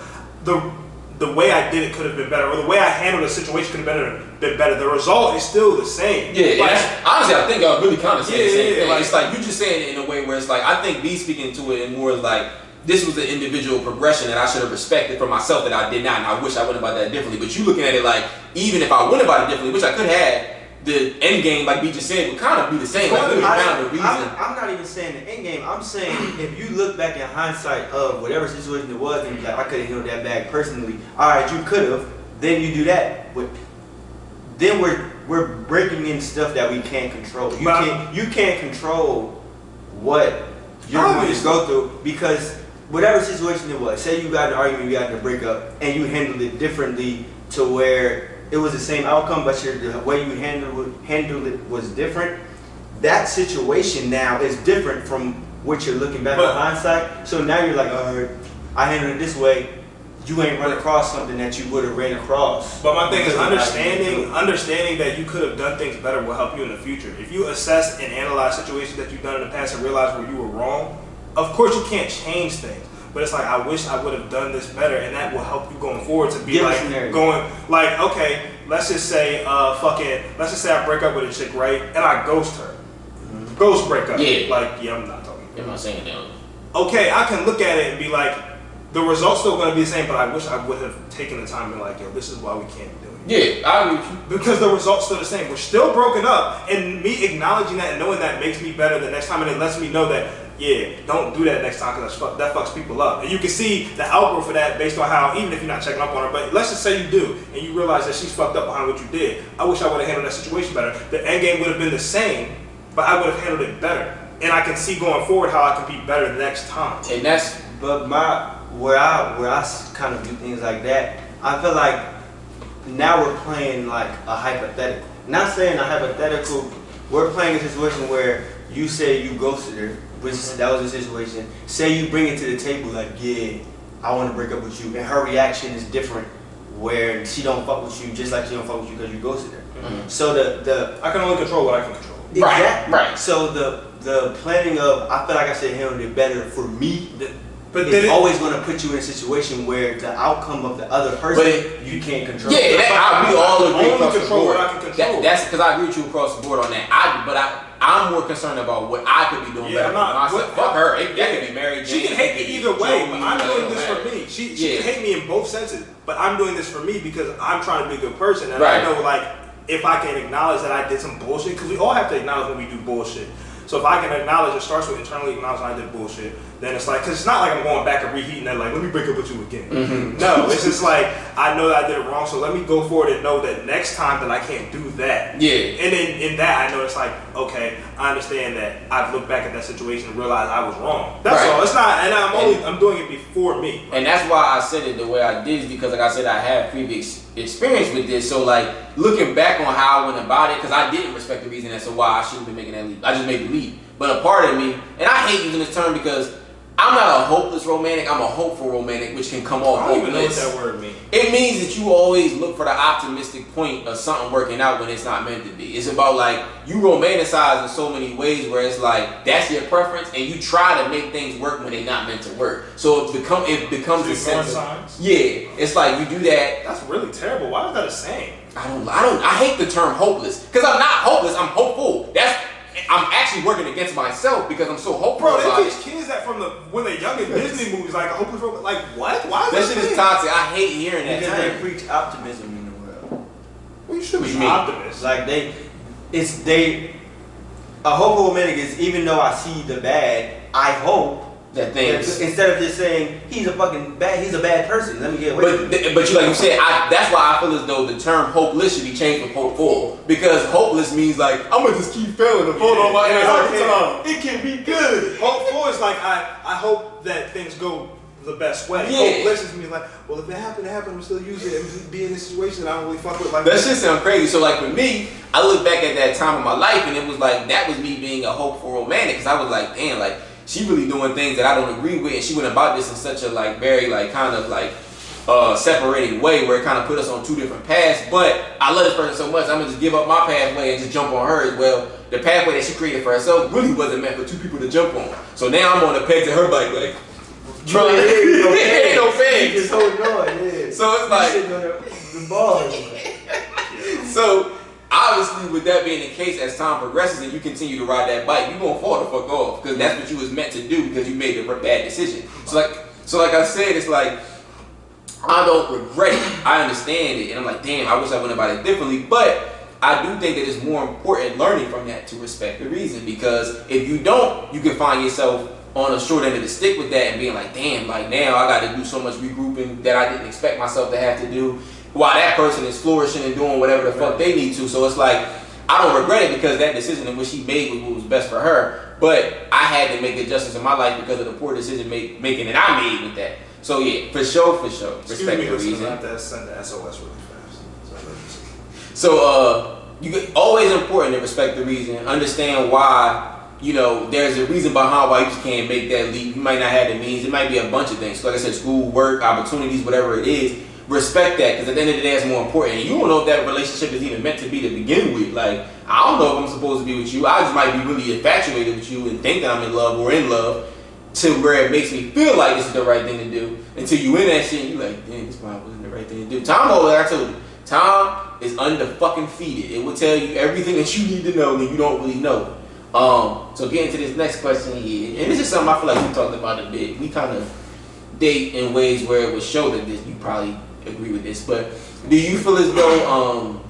The way I did it could have been better, or the way I handled the situation could have been better. The result is still the same. Yeah, like, honestly, I think I really kind of saying the same thing. Like, it's like you just saying it in a way where it's like, I think me speaking to it and more is like, this was an individual progression that I should have respected for myself that I did not, and I wish I went about that differently. But you looking at it like, even if I went about it differently, which I could have, the end game, like B just said, would kind of be the same. Like, we found a reason. I'm not even saying the end game. I'm saying if you look back in hindsight of whatever situation it was, and be like, I could have handled that bag personally. All right, you could have. Then you do that, but then we're breaking in stuff that we can't control. You can't control what you're going to go through because whatever situation it was. Say you got an argument, you got in a breakup, and you handled it differently to where it was the same outcome, but the way you handled it was different. That situation now is different from what you're looking back in hindsight. So now you're like, all right, I handled it this way. You ain't run across something that you would have ran across. But my thing is understanding that you could have done things better will help you in the future. If you assess and analyze situations that you've done in the past and realize where you were wrong, of course you can't change things. But it's like, I wish I would have done this better, and that will help you going forward to be okay, let's just say I break up with a chick, right? And I ghost her. Ghost breakup. Yeah. Like, I'm not talking I'm not saying that. Okay, I can look at it and be like, the result's still going to be the same, but I wish I would have taken the time and be like, yo, this is why we can't do it. Yeah, I agree with you. Because the result's still the same. We're still broken up, and me acknowledging that and knowing that makes me better the next time, and it lets me know that, yeah, don't do that next time because that fucks people up. And you can see the outgrowth for that based on how, even if you're not checking up on her, but let's just say you do, and you realize that she's fucked up behind what you did. I wish I would have handled that situation better. The end game would have been the same, but I would have handled it better. And I can see going forward how I can be better the next time. And that's, but where I kind of do things like that, I feel like now we're playing like a hypothetical. Not saying a hypothetical, we're playing a situation where you say you ghosted her, which that was a situation. Say you bring it to the table like, yeah, I want to break up with you, and her reaction is different, where she don't fuck with you just like she don't fuck with you because you ghosted her. Mm-hmm. So the I can only control what I can control. Exactly. Right. So the planning of, I feel like I should handle it better for me. But it's always going to put you in a situation where the outcome of the other person you can't control. Yeah, we all agree across the board. What I can control. That's because I agree with you across the board on that. I'm more concerned about what I could be doing better. Fuck her. That could be Mary Jane. She can hate me either way, but I'm doing this for me. She can hate me in both senses, but I'm doing this for me because I'm trying to be a good person, and I know like if I can acknowledge that I did some bullshit, because we all have to acknowledge when we do bullshit. So if I can acknowledge, it starts with internally acknowledging I did bullshit, then it's like, because it's not like I'm going back and reheating that, like, let me break up with you again. Mm-hmm. No, it's just like, I know that I did it wrong, so let me go forward and know that next time that I can't do that. Yeah. And then in that, I know it's like, okay, I understand that I've looked back at that situation and realized I was wrong. That's all. It's not, and I'm doing it before me. And that's why I said it the way I did, is because, like I said, I have previous experience with this. So, like, looking back on how I went about it, because I didn't respect the reason as to why I shouldn't be making that leap. I just made the leap. But a part of me, and I hate using this term because I'm not a hopeless romantic, I'm a hopeful romantic, which can come off I don't hopeless. even know what that word means. It means that you always look for the optimistic point of something working out when it's not meant to be. It's about like, you romanticize in so many ways where it's like, that's your preference, and you try to make things work when they're not meant to work. So it becomes a sense of, yeah, it's like you do that. That's really terrible. Why is that a saying? I hate the term hopeless, because I'm not hopeless, I'm hopeful. I'm actually working against myself because I'm so hopeful. Bro, they teach kids that from when they're young in Disney movies, like a hopeless romantic. Like what? Why is that shit is toxic? I hate hearing that. Because they preach optimism in the world. Well, you should be optimist. Like a hopeful romantic is, even though I see the bad, I hope that things, instead of just saying he's a bad person. Let me get away. But you, like you said, that's why I feel as though the term hopeless should be changed from hopeful, because hopeless means like I'm gonna just keep failing to fall on my ass all the time. It can be good. Hopeful is like I hope that things go the best way. Yeah. Hopeless is me like, well, if it happened, I'm still use it and be in this situation that I don't really fuck with. Like that shit sound crazy. So like for me, I look back at that time of my life and it was like that was me being a hopeful romantic, because I was like, damn, like she really doing things that I don't agree with, and she went about this in such a like very like kind of like separating way where it kind of put us on two different paths. But I love this person so much, I'm gonna just give up my pathway and just jump on her as well. The pathway that she created for herself really wasn't meant for two people to jump on. So now I'm on the peg to her bike, like bro, it ain't no fake. Just hold on, yeah. So it's like sitting on the ball. So obviously, with that being the case, as time progresses and you continue to ride that bike, you're gonna fall the fuck off, because that's what you was meant to do, because you made a bad decision. So like I said, it's like I don't regret it. I understand it, and I'm like, damn, I wish I went about it differently. But I do think that it's more important learning from that to respect the reason, because if you don't, you can find yourself on a short end of the stick with that and being like, damn, like now I got to do so much regrouping that I didn't expect myself to have to do, while that person is flourishing and doing whatever the fuck they need to. So it's like, I don't regret it, because that decision in which she made was what was best for her. But I had to make adjustments in my life because of the poor decision making that I made with that. So yeah, for sure. Respect the reason. I have to send the SOS really fast. So always important to respect the reason. Understand why. You know, there's a reason behind why you just can't make that leap. You might not have the means. It might be a bunch of things. So like I said, school, work, opportunities, whatever it is. Respect that, because at the end of the day, it's more important. And you don't know if that relationship is even meant to be to begin with. Like, I don't know if I'm supposed to be with you. I just might be really infatuated with you and think that I'm in love or in love, to where it makes me feel like this is the right thing to do. Until you in that shit and you're like, damn, this probably wasn't the right thing to do. Time, like I told you, time is under-fucking-feeded. It will tell you everything that you need to know that you don't really know. So getting to this next question here, and this is something I feel like we talked about a bit. We kind of date in ways where it would show that this, you probably agree with this, but do you feel as though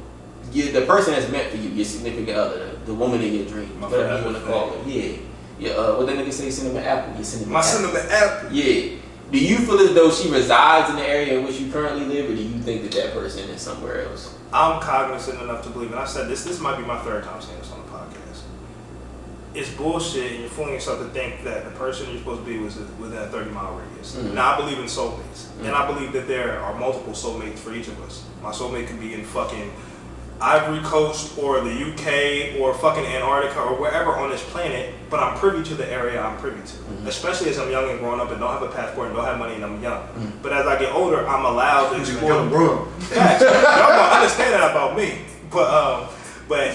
the person that's meant for you, your significant other, the woman in your dreams, whatever you want to call her, what the nigga say, cinnamon apple, your cinnamon apple. Cinnamon apple. Yeah. Do you feel as though she resides in the area in which you currently live, or do you think that that person is somewhere else? I'm cognizant enough to believe, and I said this might be my third time saying this on the podcast. It's bullshit, and you're fooling yourself to think that the person you're supposed to be was within a 30-mile radius. Mm-hmm. Now, I believe in soulmates, and I believe that there are multiple soulmates for each of us. My soulmate could be in fucking Ivory Coast or the UK or fucking Antarctica or wherever on this planet, but I'm privy to the area I'm privy to. Mm-hmm. Especially as I'm young and growing up and don't have a passport and don't have money and I'm young. Mm-hmm. But as I get older, I'm allowed to explore the world. Facts. Y'all don't understand that about me. But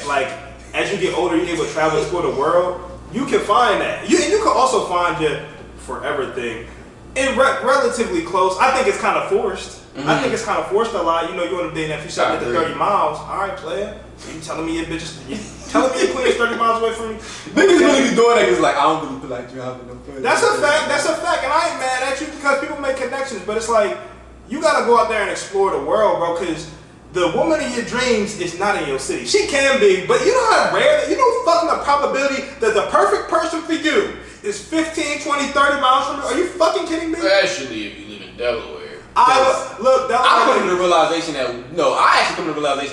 like, as you get older, you're able to travel and explore the world. You can find that. You can also find your forever thing in relatively close. I think it's kind of forced. Mm-hmm. I think it's kind of forced a lot. You know, you want to date if you set it to 30 miles. All right, player. You telling me your bitch is telling me your queen is 30 miles away from me? Niggas really be doing that because like I don't really feel like driving no further. That's a fact. That's a fact, and I ain't mad at you because people make connections. But it's like you gotta go out there and explore the world, bro. Because the woman in your dreams is not in your city. She can be, but you know how rare that. You know fucking the probability that the perfect person for you is 15, 20, 30 miles from you. Are you fucking kidding me? Especially if you live in Delaware. I come to the realization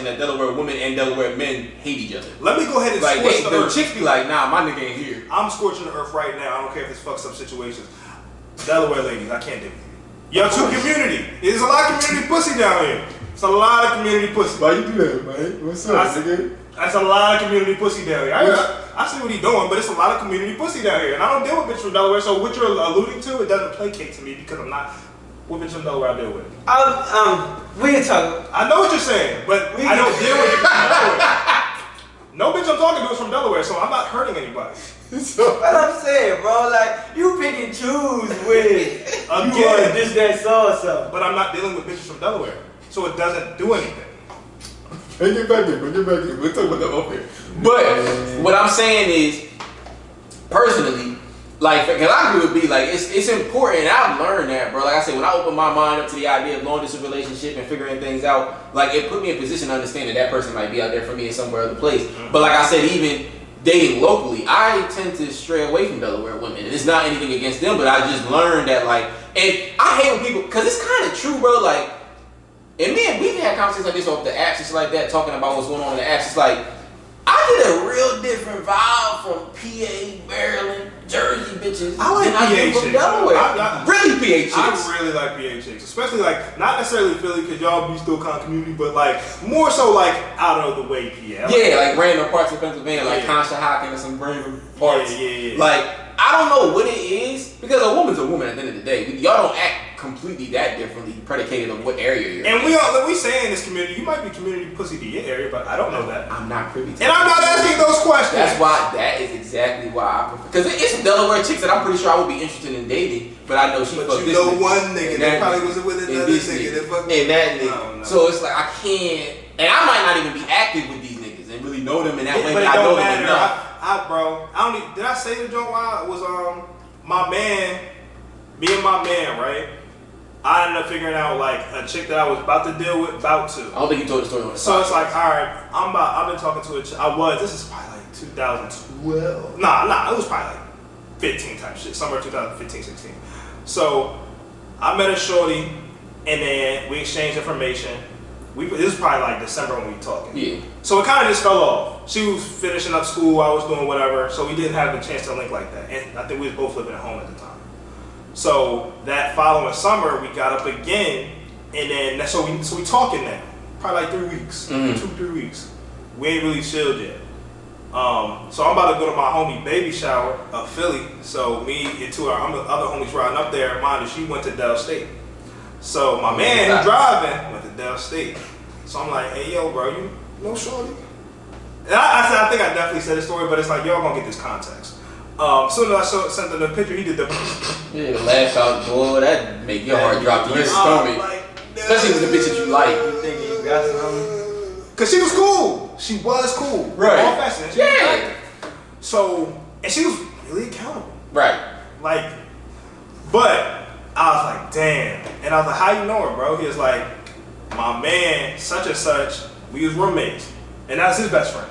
that Delaware women and Delaware men hate each other. Let me go ahead and like scorch the earth. Chicks be like, nah, my nigga ain't here. I'm scorching the earth right now. I don't care if it's fucks up situations. Delaware ladies, I can't do it. Y'all too community. There's a lot of community pussy down here. It's a lot of community pussy. Why you do that, man? What's up, nigga? That's a lot of community pussy down here. I see what he's doing, but it's a lot of community pussy down here. And I don't deal with bitches from Delaware, so what you're alluding to, it doesn't placate to me because I'm not. What bitch from Delaware I deal with? We can talk. I know what you're saying, but I don't deal with bitches from Delaware. No bitch I'm talking to is from Delaware, so I'm not hurting anybody. So, what I'm saying, bro, like, you pick and choose with again, this, that, so. But I'm not dealing with bitches from Delaware, so it doesn't do anything. Hey, get back here, bro. Get back here. We'll talk about that up here. But what I'm saying is, personally, like, because I agree with B, like, it's important, and I've learned that, bro. Like I said, when I opened my mind up to the idea of long distance relationship and figuring things out, like, it put me in a position to understand that that person might be out there for me in somewhere other place. But like I said, even dating locally, I tend to stray away from Delaware women. And it's not anything against them, but I just learned that, like, and I hate when people, because it's kind of true, bro, like, and man, we've had conversations like this off the apps, just like that, talking about what's going on in the apps. It's like, I get a real different vibe from PA, Maryland, Jersey bitches. I like PA chicks. From Delaware. Really PA chicks. I really like PA chicks, especially like not necessarily Philly because y'all be still kind of community, but like more so like out of the way PA. Like random parts of Pennsylvania, like Conshohocken and some random parts. Yeah. Like I don't know what it is because a woman's a woman at the end of the day. Y'all don't act completely that differently, predicated on what area you're in. And we say in this community, you might be community pussy to your area, but I don't know that. I'm not privy to and I'm not asking those questions. That is exactly why I prefer. Because it's some Delaware chicks that I'm pretty sure I would be interested in dating, but I know she fucked this nigga. But you know one nigga that probably was with another nigga that fucked and that nigga. No. So it's like I can't, and I might not even be active with these niggas and really know them in that way, but I know them enough. Did I say the joke while it was my man, me and my man, right? I ended up figuring out like a chick that I was about to deal with, I don't think you told the story on the So it's like, all right, I've been talking to a chick. This is probably like 2012. Nah, it was probably like 15 type shit, somewhere 2015, 16. So I met a shorty, and then we exchanged information. This is probably like December when we were talking. Yeah. So it kind of just fell off. She was finishing up school, I was doing whatever, so we didn't have the chance to link like that. And I think we was both living at home at the time. So that following summer, we got up again, and then so we talking now, probably like 3 weeks, 2-3 weeks. We ain't really chilled yet. So I'm about to go to my homie baby shower of Philly. So me and two of our other homies riding up there. Mind you, she went to Del State. So my man who driving went to Del State. So I'm like, hey yo, bro, you know shorty? And I think I definitely said the story, but it's like y'all gonna get this context. Soon as I sent him the picture, he did the the lash out, boy, that make your heart drop to your stomach. Like, especially with the bitch that you like. You think you got something? Cause she was cool. She was cool. Right. All fashion. Yeah. So, and she was really accountable. Right. Like, but I was like, damn. And I was like, how you know her, bro? He was like, my man, such and such, we was roommates. And that's his best friend.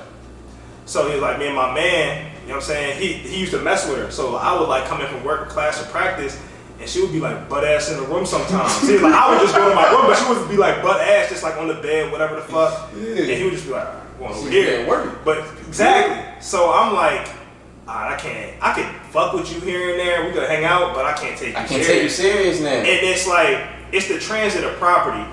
So he was like, me and my man, you know what I'm saying? He used to mess with her. So I would like come in from work or class or practice, and she would be like butt ass in the room sometimes. See, like I would just go to my room, but she would be like butt ass just like on the bed, whatever the fuck. Yeah. And he would just be like, all right, going over here. But exactly. So I'm like, all right, I can fuck with you here and there. We could hang out, but I can't take you serious now. And it's like, it's the transit of property.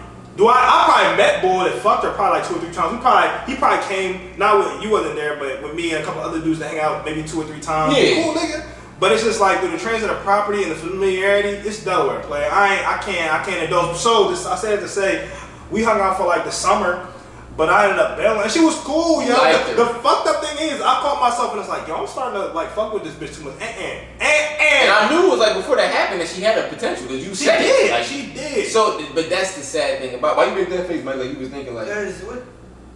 I probably met boy that fucked her probably like 2 or 3 times. He probably came, not with, you wasn't there, but with me and a couple other dudes that hang out maybe 2 or 3 times. Yeah. Cool nigga. But it's just like through the transit of property and the familiarity, it's Delaware play. I can't indulge. So I said to say, we hung out for like the summer, but I ended up bailing. And she was cool, yo. The fucked up thing is, I caught myself and it's like, yo, I'm starting to like fuck with this bitch too much. And I knew it was like before that happened that she had a potential because you said it. Like, she did. So, but that's the sad thing about why you made that face, Mike. Like you was thinking like,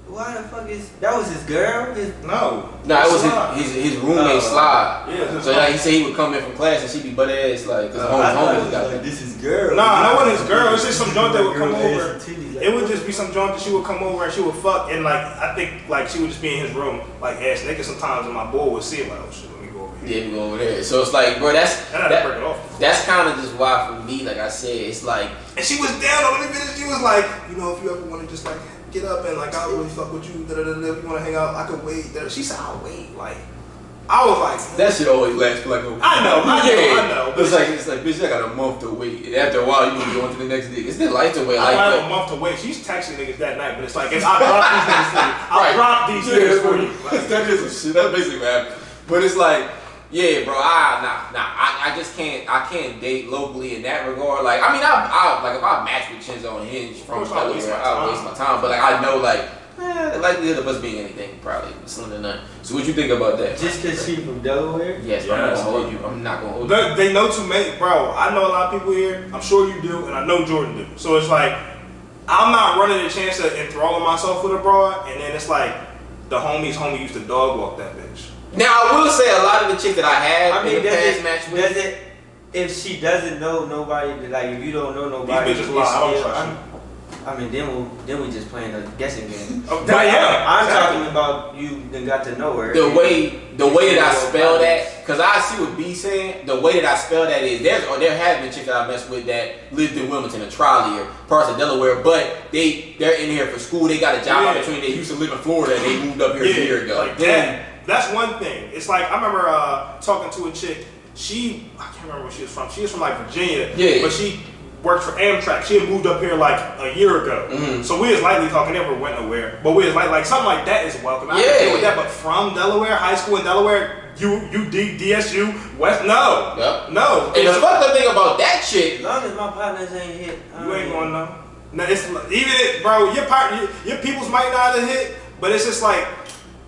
why the fuck is that was his girl? No, it was his roommate Slide. Yeah. So like he said he would come in from class and she'd be butt ass like because homies got like, this is girl. Nah, that wasn't his girl. It's just some joint that would come over. It would just be some joint that she would come over and she would fuck and like I think like she would just be in his room like ass naked sometimes and my boy would see it like, oh shit, let me go over here. Yeah, we go over there. So it's like, bro, that's break it off. That's kind of just why for me, like I said, it's like. And she was down on me, bitch. She was like, you know, if you ever want to just like get up and like I'll really fuck with you. If you want to hang out, I could wait. She said I'll wait. Like I was like, that shit always lasts for like a week. I know. It's like, bitch, I got a month to wait. And after a while, you gonna go on to the next nigga. It's still light to wait. I have a month to wait. She's texting niggas that night, but it's like, I'll drop these niggas for you. That is some shit. That's basically what happened. But it's like, yeah, bro. I just can't. I can't date locally in that regard. Like, I mean, I like if I match with Chenzo on Hinge from Delaware, I'll waste my time. But like, I know like. The likelihood of us being anything probably slim to none. So what you think about that? Just because she from Delaware? Yes, bro, I'm not gonna hold you. They know too many, bro. I know a lot of people here. I'm sure you do, and I know Jordan do. So it's like I'm not running the chance to enthrall myself with a broad, and then it's like the homie used to dog walk that bitch. Now I will say a lot of the chicks that I have in the past match with. Does it? If she doesn't know nobody, like if you don't know nobody, these bitches lie. I don't trust you. I mean, then we just playing a guessing game. Oh, yeah, I'm talking about you then got to know her. The way that I spell that, because I see what B saying. The way that I spell that is there have been chicks that I messed with that lived in Wilmington and Raleigh or parts of Delaware, but they're in here for school. They got a job opportunity. They used to live in Florida and they moved up here a year ago. Like that's one thing. It's like I remember talking to a chick. I can't remember where she was from. She was from like Virginia. Yeah. But she worked for Amtrak. She had moved up here like a year ago. Mm-hmm. So we was lightly talking, never went nowhere. But we was like something like that is welcome. I can deal with that, but from Delaware, high school in Delaware, DSU, West, no. Yep. No. And the fucked up thing about that chick. As long as my partners ain't hit. You ain't gonna know. No, it's bro, your peoples might not have hit, but it's just like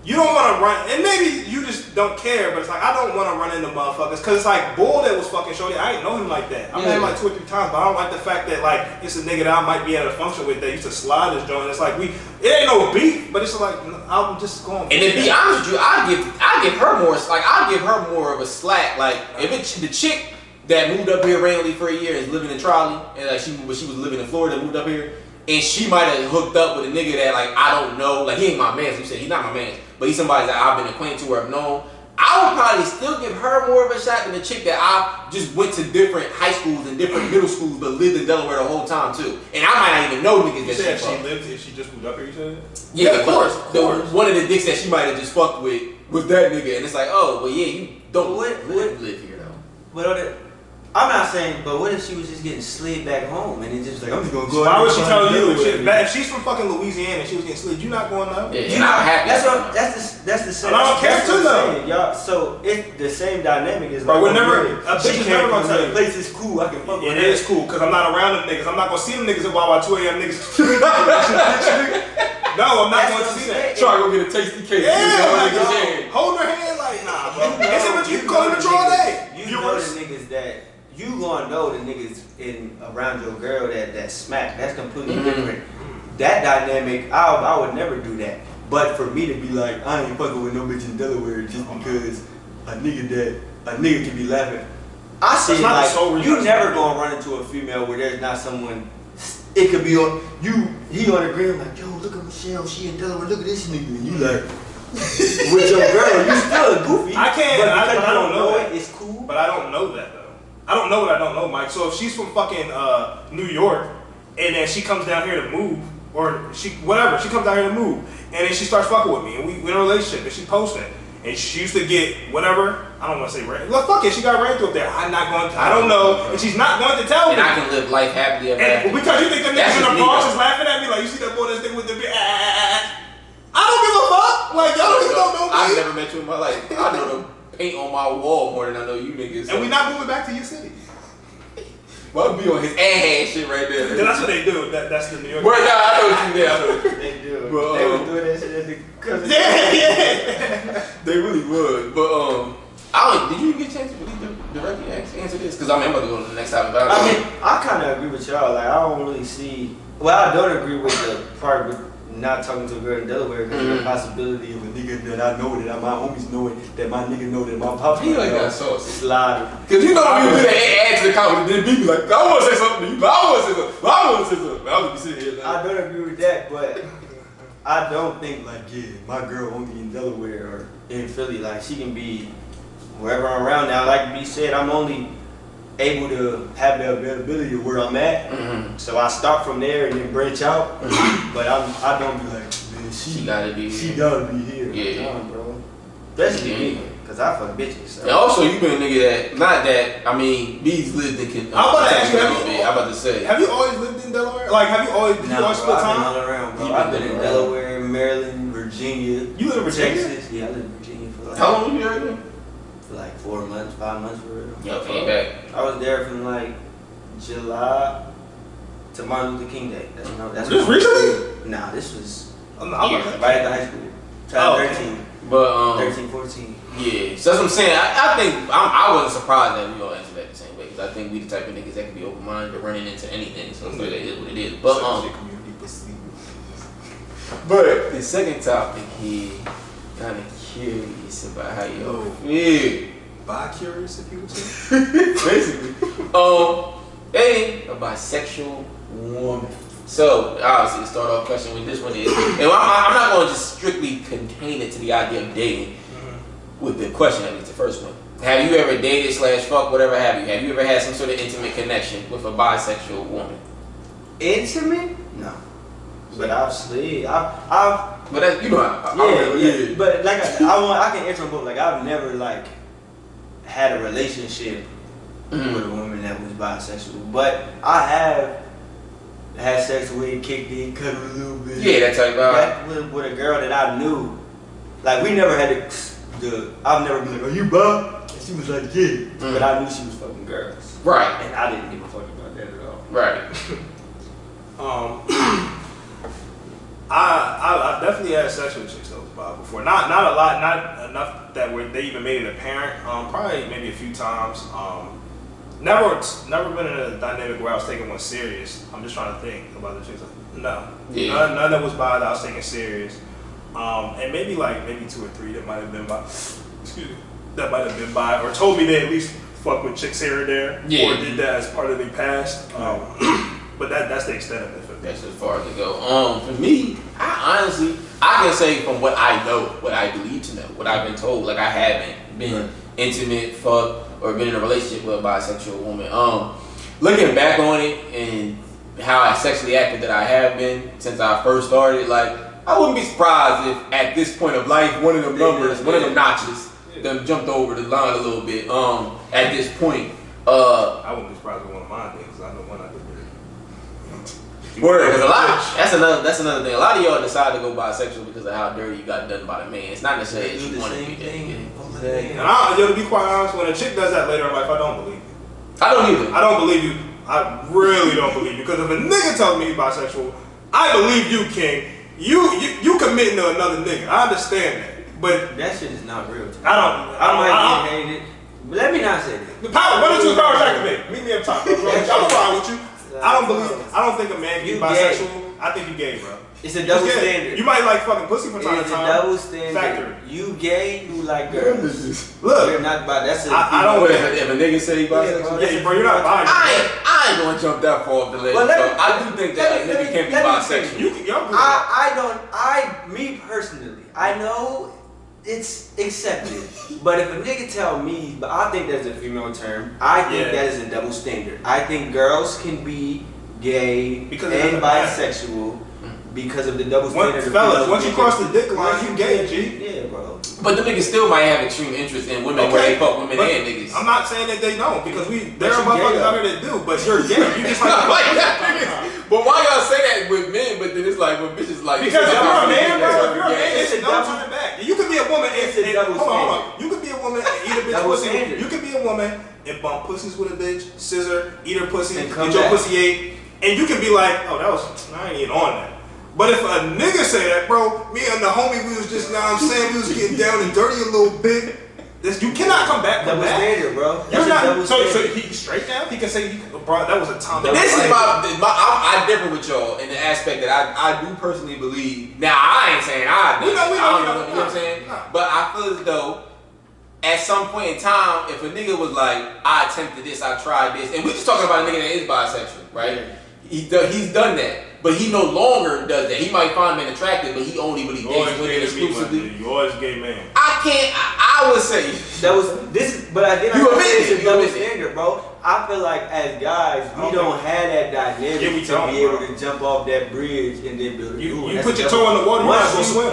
you don't want to run, and maybe you just don't care, but it's like I don't want to run into motherfuckers because it's like Bull that was fucking shorty. I ain't know him like that. I met him like 2 or 3 times, but I don't like the fact that like it's a nigga that I might be at a function with that used to slide this joint. It's like it ain't no beef, but it's like I'm just going. And to be honest with you, I give her more. Like I give her more of a slack. Like if it's the chick that moved up here randomly for a year and is living in Raleigh, and like she was living in Florida, moved up here. And she might have hooked up with a nigga that like I don't know, like he ain't my man. So you said he's not my man, but he's somebody that I've been acquainted to or have known. I would probably still give her more of a shot than the chick that I just went to different high schools and different middle schools, but lived in Delaware the whole time too. And I might not even know niggas that she lived if she just moved up here. You said? Yeah, of course. One of the dicks that she might have just fucked with was that nigga, and it's like, oh, well, yeah, you don't live here though. But I'm not saying, but what if she was just getting slid back home and it just like I'm just gonna go. Why would she tell you? If she's from fucking Louisiana and she was getting slid, you not going up? Yeah, you're not happy. That's the same. I don't care too though. Y'all, so it's the same dynamic as like. But a bitch is never gonna tell you. The place is cool. I can fuck with it. It is cool because I'm not around them niggas. I'm not gonna see them niggas at Wawa 2 a.m. niggas. No, I'm not going to see that. Try to go get a tasty cake. Yeah, hold her hand like nah, bro. You can call him a troll day. You know the niggas that. You gonna know the niggas around your girl that smack. That's completely different. That dynamic, I would never do that. But for me to be like, I ain't fucking with no bitch in Delaware just because a nigga can be laughing. I say like you never gonna run into a female where there's not someone. It could be on you. He on the gram like, yo, look at Michelle. She in Delaware. Look at this nigga. And you like, with your girl, you still a goofy. I can't. But I don't know it. It's cool. But I don't know that though. I don't know what I don't know, Mike. So if she's from fucking New York, and then she comes down here to move, or she comes down here to move, and then she starts fucking with me, and we in a relationship, and she posts that. And she used to get whatever, I don't want to say rain. Look, fuck it, she got rain through up there. I'm not going to, I don't know. And she's not going to tell me. And I can live life happily ever after. Because you think the niggas in the Bronx is laughing at me, like you see that boy that's with the big I don't give a fuck. Like, y'all niggas don't know me. I've never met you in my life. I know the paint on my wall more than I know you niggas. And we not moving back to your city. Well, I'll be on his ass shit right there. That's what they do. That's the New York. Well, nah, I know what you did. I know what you did. They do. But, They was doing that shit at the cousin. Yeah. They really would. But did you get a chance to really directly answer this? Because I'm about to go to the next topic. But I mean, I kind of agree with y'all. Like, I don't really see. Well, I don't agree with the part with not talking to a girl in Delaware because of the possibility of a nigga that I know that my homies know it, that my nigga know that my pop. He like that sauce. Slide. Because you know when you do that, it adds to the comment. Then people like, I want to say something to you. I want to say something. I want to say something. I'm gonna be sitting here. Like, I don't agree with that, but I don't think like my girl won't be in Delaware or in Philly. Like she can be wherever I'm around now. Like B said, I'm only able to have the availability of where I'm at. So I start from there and then branch out. But I don't be like, man, she gotta be here. Yeah, on, bro. Especially me, cause I fuck bitches. So. And also, you been a nigga that, not that, I mean, B's lived in I'm about to ask you, I'm about to say. Have you always lived in Delaware? Like, did you always split I've time? been all around, bro. I've been in Delaware, Maryland, Virginia. You live in Virginia? Texas. Yeah, I live in Virginia for like. How long were you right there? For like 4 months, 5 months for real. Yo, came back. I was there from like July to Martin Luther King Day. That's This recently? Nah, this was I'm right at the high school. 13. But 13, 14. yeah, so that's what I'm saying. I think I wasn't surprised that we all answered that the same way because I think we the type of niggas that can be open minded to running into anything. So it's like that is what it is. But but the second topic here, kind of curious about how you feel. Bi-curious, if you would say. Basically, a bisexual woman. So obviously, the start off question with this one is, and I'm not going to just strictly contain it to the idea of dating. With the question, at least the first one, have you ever dated / fuck whatever have you? Have you ever had some sort of intimate connection with a bisexual woman? Intimate? No. But I've slid. I've. But that, you know, Yeah. But like I can answer both. Like I've never like had a relationship with a woman that was bisexual, but I have had sex with, kicked it, cuddled a little bit. Yeah, that type of with a girl that I knew. Like we never had I've never been like, are you bi? And she was like, yeah. But I knew she was fucking girls. Right. And I didn't give a fuck about that at all. Right. I definitely had sex with chicks that was bi before. Not a lot, not enough that they even made it apparent. Probably maybe a few times. Never been in a dynamic where I was taking one serious. I'm just trying to think about the chicks. No. Yeah. None that was bi that I was taking serious. And maybe 2 or 3 that might have been bi. Excuse me. That might have been bi or told me they at least fuck with chicks here and there. Yeah. Or did that as part of their past. But that's the extent of it. That's as far as it go. For me, I can say from what I know, what I believe to know, what I've been told. Like I haven't been intimate, fuck, or been in a relationship with a bisexual woman. Looking back on it and how I sexually active that I have been since I first started, like I wouldn't be surprised if at this point of life, one of them numbers, one of them notches, them jumped over the line a little bit. At this point, I wouldn't be surprised if one of mine did, because I know one I did. Word, because that's another thing. A lot of y'all decide to go bisexual because of how dirty you got done by the man. It's not necessarily that you want to be there. And to be quite honest, when a chick does that later in life, I don't believe you. I don't either. I don't believe you. I really don't believe you. Because if a nigga tells me he's bisexual, I believe you, King. You committing to another nigga. I understand that. But that shit is not real. I might get hated. But let me not say that. The power, what did you power activate? Meet me up top. I'm fine with you. I don't think a man can be bisexual. I think you gay, bro. It's a double standard. You might like fucking pussy from time to time. It's a double standard. Factory. You gay, you like girls. Look, you're not bi. That's I don't. If a nigga say he bisexual, yeah, bro, you're not bi. I ain't gonna jump that far off the ledge. Well, I do think that a nigga can't be bisexual. You can. Me personally, I know it's accepted, but if a nigga tell me, but I think that's a female term. I think that is a double standard. I think girls can be gay and bisexual. Because of the double standard. Fellas, once you cross the dick line, you gay, G. Yeah, bro. But the niggas still might have extreme interest in women where they fuck women and niggas. I'm not saying that they don't, because there are motherfuckers out there that do, but you're gay. You just like that. But why y'all say that with men, but then it's like with bitches like... Because if you're a man, bro, if you're a man, it's no turning back. You could be a woman and hold on. You could be a woman and eat a bitch pussy. You could be a woman and bump pussies with a bitch, scissor, eat her pussy, get your pussy ate, and you can be like, oh, I ain't even on that. But if a nigga say that, bro, me and the homie, we was just, we was getting down and dirty a little bit. You cannot come back from that. Standard, bro. You're not. So he straight down. He can say, bro, that was a time. This is I differ with y'all in the aspect that I do personally believe. Now I ain't saying I do. You know what I'm saying? But I feel as though at some point in time, if a nigga was like, I attempted this, I tried this, and we just talking about a nigga that is bisexual, right? He's done that. But he no longer does that. He might find men attractive, but he only really dates women exclusively. You always gay man. I would say but I didn't say it's a double standard, bro. I feel like as guys, we don't have that dynamic to be able to jump off that bridge and then build a new one. You put your toe in the water, you might as well swim.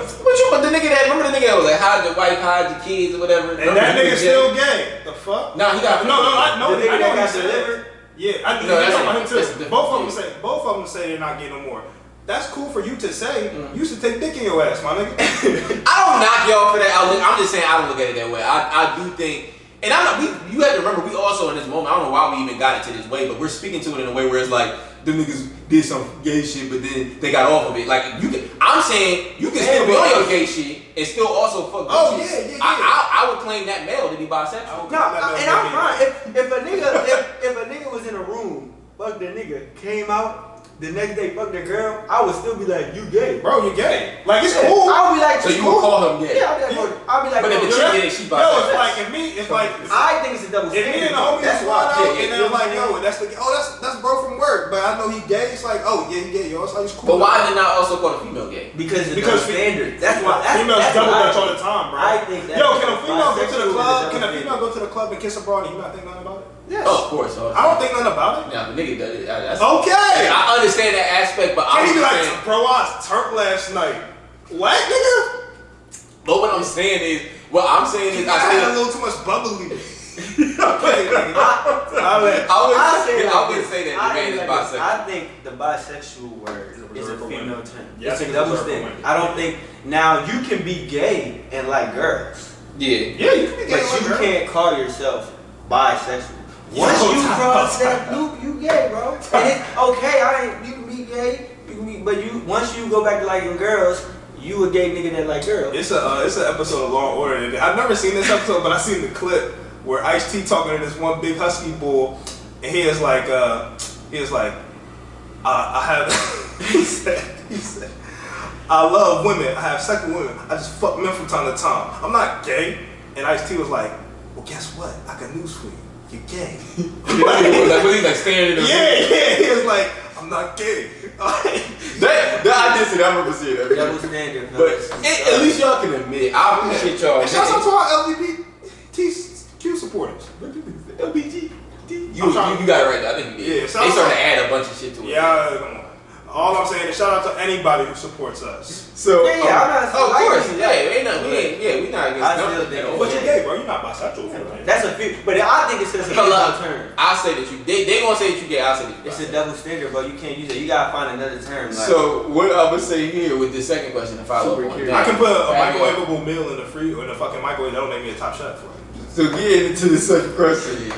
But the nigga remember the nigga that was like, hide your wife, hide your kids, or whatever. And that nigga still gay. The fuck? Nah, he got no. The nigga that got delivered. Yeah, I think that's about him too. Both of them say they're not gay no more. That's cool for you to say. You should take dick in your ass, my nigga. I don't knock y'all for that. I'm just saying I don't look at it that way. I do think, and you have to remember, we also in this moment, I don't know why we even got it to this way, but we're speaking to it in a way where it's like, the niggas did some gay shit, but then they got off of it. Like I'm saying you can still be on your gay shit and still also fuck bitches. I would claim that male to be bisexual. No, and I'm fine. If a nigga was in a room, fuck the nigga, came out, the next day fuck the girl, I would still be like, you gay. Bro, you gay. Like, it's cool. I would be like, so you would call him gay? Yeah, I'll be like, but if the chick gay, she bisexual. No, I think it's a double standard. If me and the homies that's why and they're like, yo, that's bro from work, but I know he gay. It's like, oh yeah, he gay, yo. It's like, it's cool. But why did not also call the female gay? Because standard. That's why females double dutch all the time, bro. I think that. Yo, can a female go to the club? Can a female go to the club and kiss a broad and you not think nothing about it? Yes. Oh, of course. I don't think nothing about it. Yeah, the nigga does it. Okay. I understand that aspect, but I'm like, bro, I was turned last night. What, nigga? But what I'm saying is, I had a little too much bubbly. I would say that the man is bisexual. I think the bisexual word is a female term. Yes, it's a double standard. I don't think now you can be gay and like girls. Yeah, you can be gay, but you can't call yourself bisexual. Once you cross that loop, you gay, bro. And it's okay. You can be gay. Once you go back to liking girls, you a gay nigga that like girls. It's an episode of Law and Order. I've never seen this episode, but I seen the clip where Ice-T talking to this one big husky bull, and he is like, I have. he said, I love women. I have sex with women. I just fuck men from time to time. I'm not gay. And Ice-T was like, well, guess what? I got news for you. You're gay. like staring in the room. Yeah. He was like, I'm not gay. I did see that. I remember seeing that. Double standard. But at least y'all can admit. I appreciate y'all. And shout out to our LGBTQ supporters. LBG. You got it right there. I think you did. Yeah, they started to add a bunch of shit to it. Yeah, come on. All I'm saying is shout out to anybody who supports us. So I'm not. Of course, we not against them. But you're gay, bro. You're not bisexual. That's a few. But I think it's just a term. I say that you. They gonna say that you gay. I say that you. It's a double standard, bro. You can't use it. You gotta find another term. Like, so what I would say here with this second question to follow up on. I can put a microwavable meal in the fucking microwave. That'll make me a top chef for it. So getting into the second question,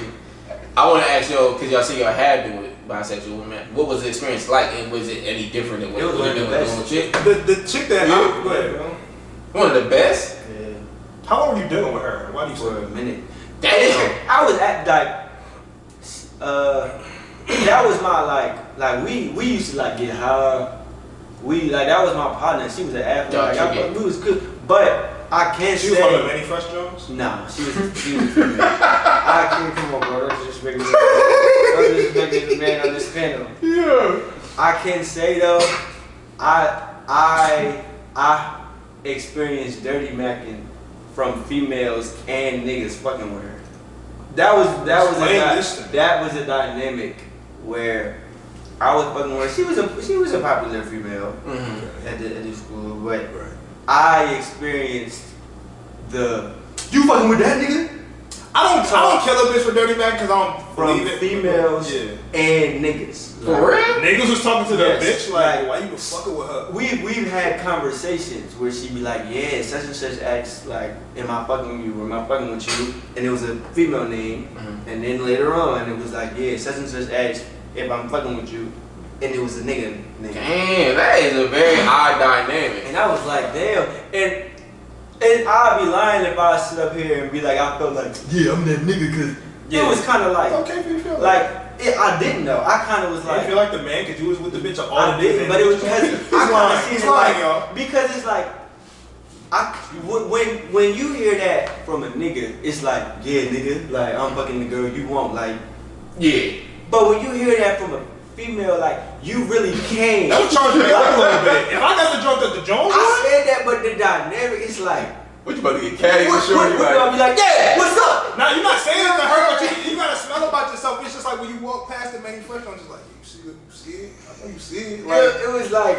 I want to ask y'all, because y'all say y'all have been with bisexual women. What was the experience like, and was it any different than what you were doing with a chick? The chick that go ahead, bro. One of the best. Yeah. How long were you dealing with her? Why do you say for a minute? Damn. I was at that was my like we used to like get high. that was my partner. She was an athlete. We was good, but I can't say. She was one of the Manny Fresh Jones? Nah, she was female. I can't, come on, bro. Don't disrespect me. Don't disrespect the man on this panel. Yeah. I can say though, I experienced dirty macking from females and niggas fucking with her. That was a dynamic where I was fucking with her. She was a popular female at the school, but I experienced you fucking with that nigga. I don't kill a bitch for dirty mac because I don't from believe it. Females and niggas. For real? Niggas was talking to the Yes, bitch like, why you was fucking with her? We've had conversations where she'd be like, yeah, such and such acts like, am I fucking you? Or am I fucking with you? And it was a female name. And then later on, it was like, yeah, such and such acts if I'm fucking with you. And it was a nigga name. Damn, that is a very odd dynamic. And I was like, damn. And I'd be lying if I sit up here and be like, I felt like, yeah, I'm that nigga, because it was kind of like, It's okay if you feel I didn't know. I kind of was like, you feel like the man because you was with the bitch all I the didn't, but it was because I kind of seen it lying, like, y'all. because it's like, when you hear that from a nigga, it's like, yeah, nigga, like I'm fucking the girl you want, like, Yeah. but when you hear that from a female, like, you really can't. That was charging me up a little bit. If I got the drunk at the Jones, I said that, but the dynamic, it's like, What you about to get catty with we're shorty? gonna be like, yeah, what's up? now you're not saying it to her, but you gotta smell about yourself. It's just like when you walk past the Manny Fresh, I'm just like, you see it? I know you see it. Like, It was like,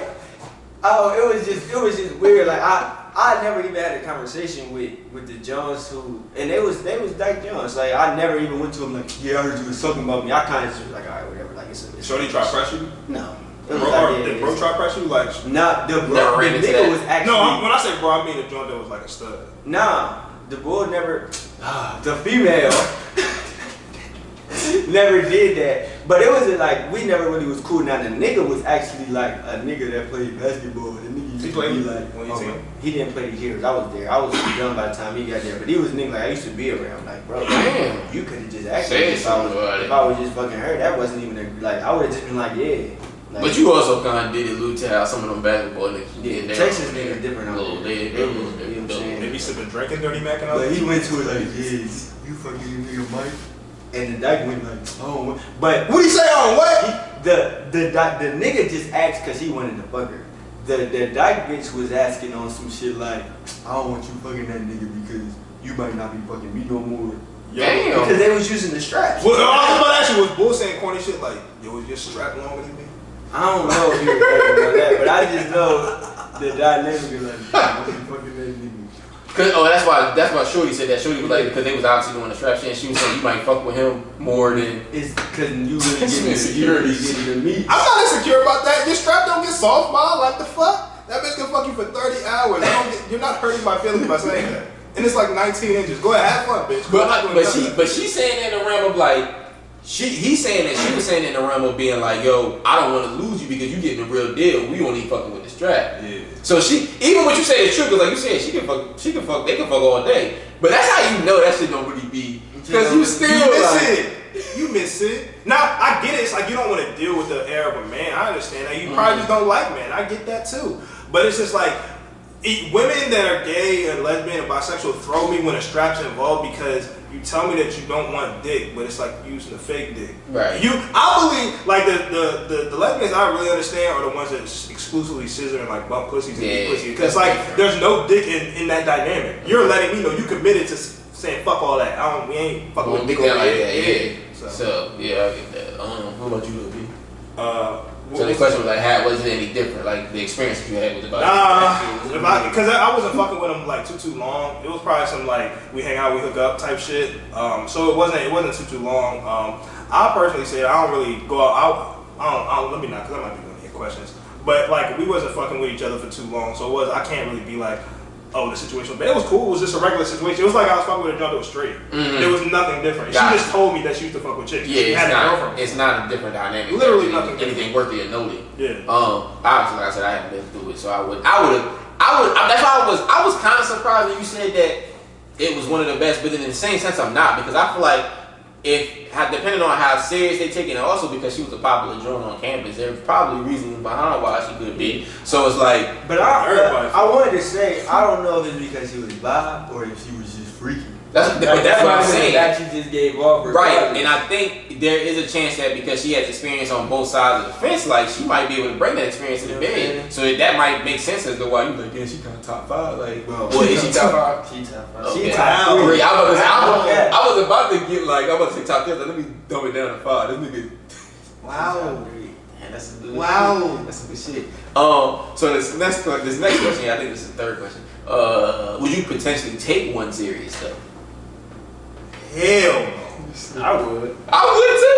it was just weird. Like I never even had a conversation with the Jones and they was Dyke Jones. Like I never even went to him like, yeah, I heard you was talking about me. I kind of just was like, all right, whatever. Like it's Shorty try to pressure you? no. Did bro try to pressure you? Like, Nah, the ran into nigga that. was actually when I say bro, I mean the joint that was like a stud. nah. The boy never. The female never did that. But it wasn't like we never really was cool. Now the nigga was actually like a nigga that played basketball. The nigga used to be like, he didn't play the years. I was there. I was young by the time he got there. But he was a nigga like I used to be around. Like, bro, Damn. you could have just asked Say me if something about it. I was just fucking her. That wasn't even like I would have just been like, yeah. Like, But you also kind of did allude to how some of them basketball niggas yeah, get Texas niggas different. a little They dead. was, you know what I'm saying? They be sipping drinking dirty mac and all But that. he went to it like, yeah, you fucking nigga Mike. And the dyke went like, oh, but What do you say on what? the nigga just asked because he wanted to fuck her. The dyke bitch was asking on some shit like, I don't want you fucking that nigga because you might not be fucking me no more. Damn. Because they was using the straps. Well, I was about to ask you, was Bull saying corny shit like, yo, was your strap longer than me? I don't know if he was talking about that, but I just know the dynamic is like, I want you fucking that nigga. That's why Shorty said that. Shorty was like, because they was obviously doing the strap shit, and she was saying you might fuck with him more than. It's because you really It's getting insecurities. the meat. I'm not insecure about that. Your strap don't get soft, ma. Like the fuck? That bitch can fuck you for 30 hours. You're not hurting my feelings by saying that. And it's like 19 inches. Go ahead, have fun, bitch. But she's saying that in the realm of like. He's saying that she was saying in the realm of being like, yo, I don't want to lose you because you getting the real deal. We only fucking with the strap. Yeah. So she, even what you say is true, because like you said, they can fuck all day. But that's how you know that shit don't really be, because you still You miss it. Now I get it. It's like you don't want to deal with the air of a man. I understand that. You probably just don't like men. I get that too. But it's just like women that are gay and lesbian and bisexual throw me when a strap's involved because you tell me that you don't want dick, but it's like using a fake dick. Right. I believe like the lesbians I really understand are the ones that exclusively scissor and like bump pussies and eat pussy. Because like there's no dick in that dynamic. You're letting me know you committed to saying fuck all that. We ain't fucking with dick like that. Yeah. So yeah, I get that. What about you, Lil B? So the question was like, how was it any different? Like the experience that you had with the because I wasn't fucking with him like too long. It was probably some like we hang out, we hook up type shit. So it wasn't too long. I personally say I don't really go out. I don't let me not, because I might be going to hit questions. But like we wasn't fucking with each other for too long, so I can't really be like, oh, the situation was bad. It was cool. It was just a regular situation. It was like I was fucking with a junk that was straight. Mm-hmm. There was nothing different. She just told me that she used to fuck with chicks. Yeah, it's not a different dynamic. Literally nothing. Anything worthy of noting. Yeah. Obviously, like I said, I haven't been through it, so I would. That's why I was kind of surprised when you said that it was one of the best, but in the same sense, I'm not, because I feel like depending on how serious they take it, and also because she was a popular joint on campus, there's probably reasons behind why she could be. So it's like, but I wanted to say, I don't know if it's because she was bi or if she was just freaky. That's what I'm saying. That you just gave off, right? And I think there is a chance that because she has experience on both sides of the fence, like she might be able to bring that experience to the bed. So that might make sense as to why you like, yeah, she kind of top 5. Like, well, is she top 5? She top 5. Okay. She top 3. I was about to get like, I'm about to say top 10. Like, let me dumb it down to 5. This nigga. Wow. Man, that's some good shit. That's some good shit. So this next question, I think this is the third question. Would you potentially take one serious though? Hell no. I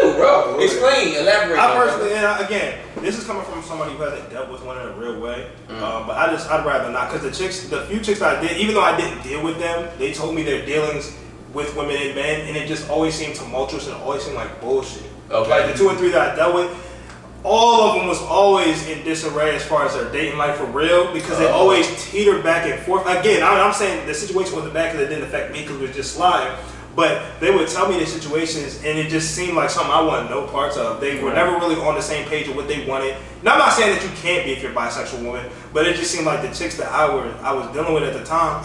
would too, bro. Explain, elaborate. I personally, and again, this is coming from somebody who hasn't dealt with one in a real way. But I'd rather not, because the few chicks that I did, even though I didn't deal with them, they told me their dealings with women and men, and it just always seemed tumultuous and always seemed like bullshit. Okay. Like the 2 or 3 that I dealt with, all of them was always in disarray as far as their dating life for real, because they always teetered back and forth. Again, I'm saying the situation wasn't bad because it didn't affect me because it was just slime. But they would tell me the situations, and it just seemed like something I wanted no parts of. They were never really on the same page of what they wanted. Now, I'm not saying that you can't be if you're a bisexual woman, but it just seemed like the chicks that I was dealing with at the time,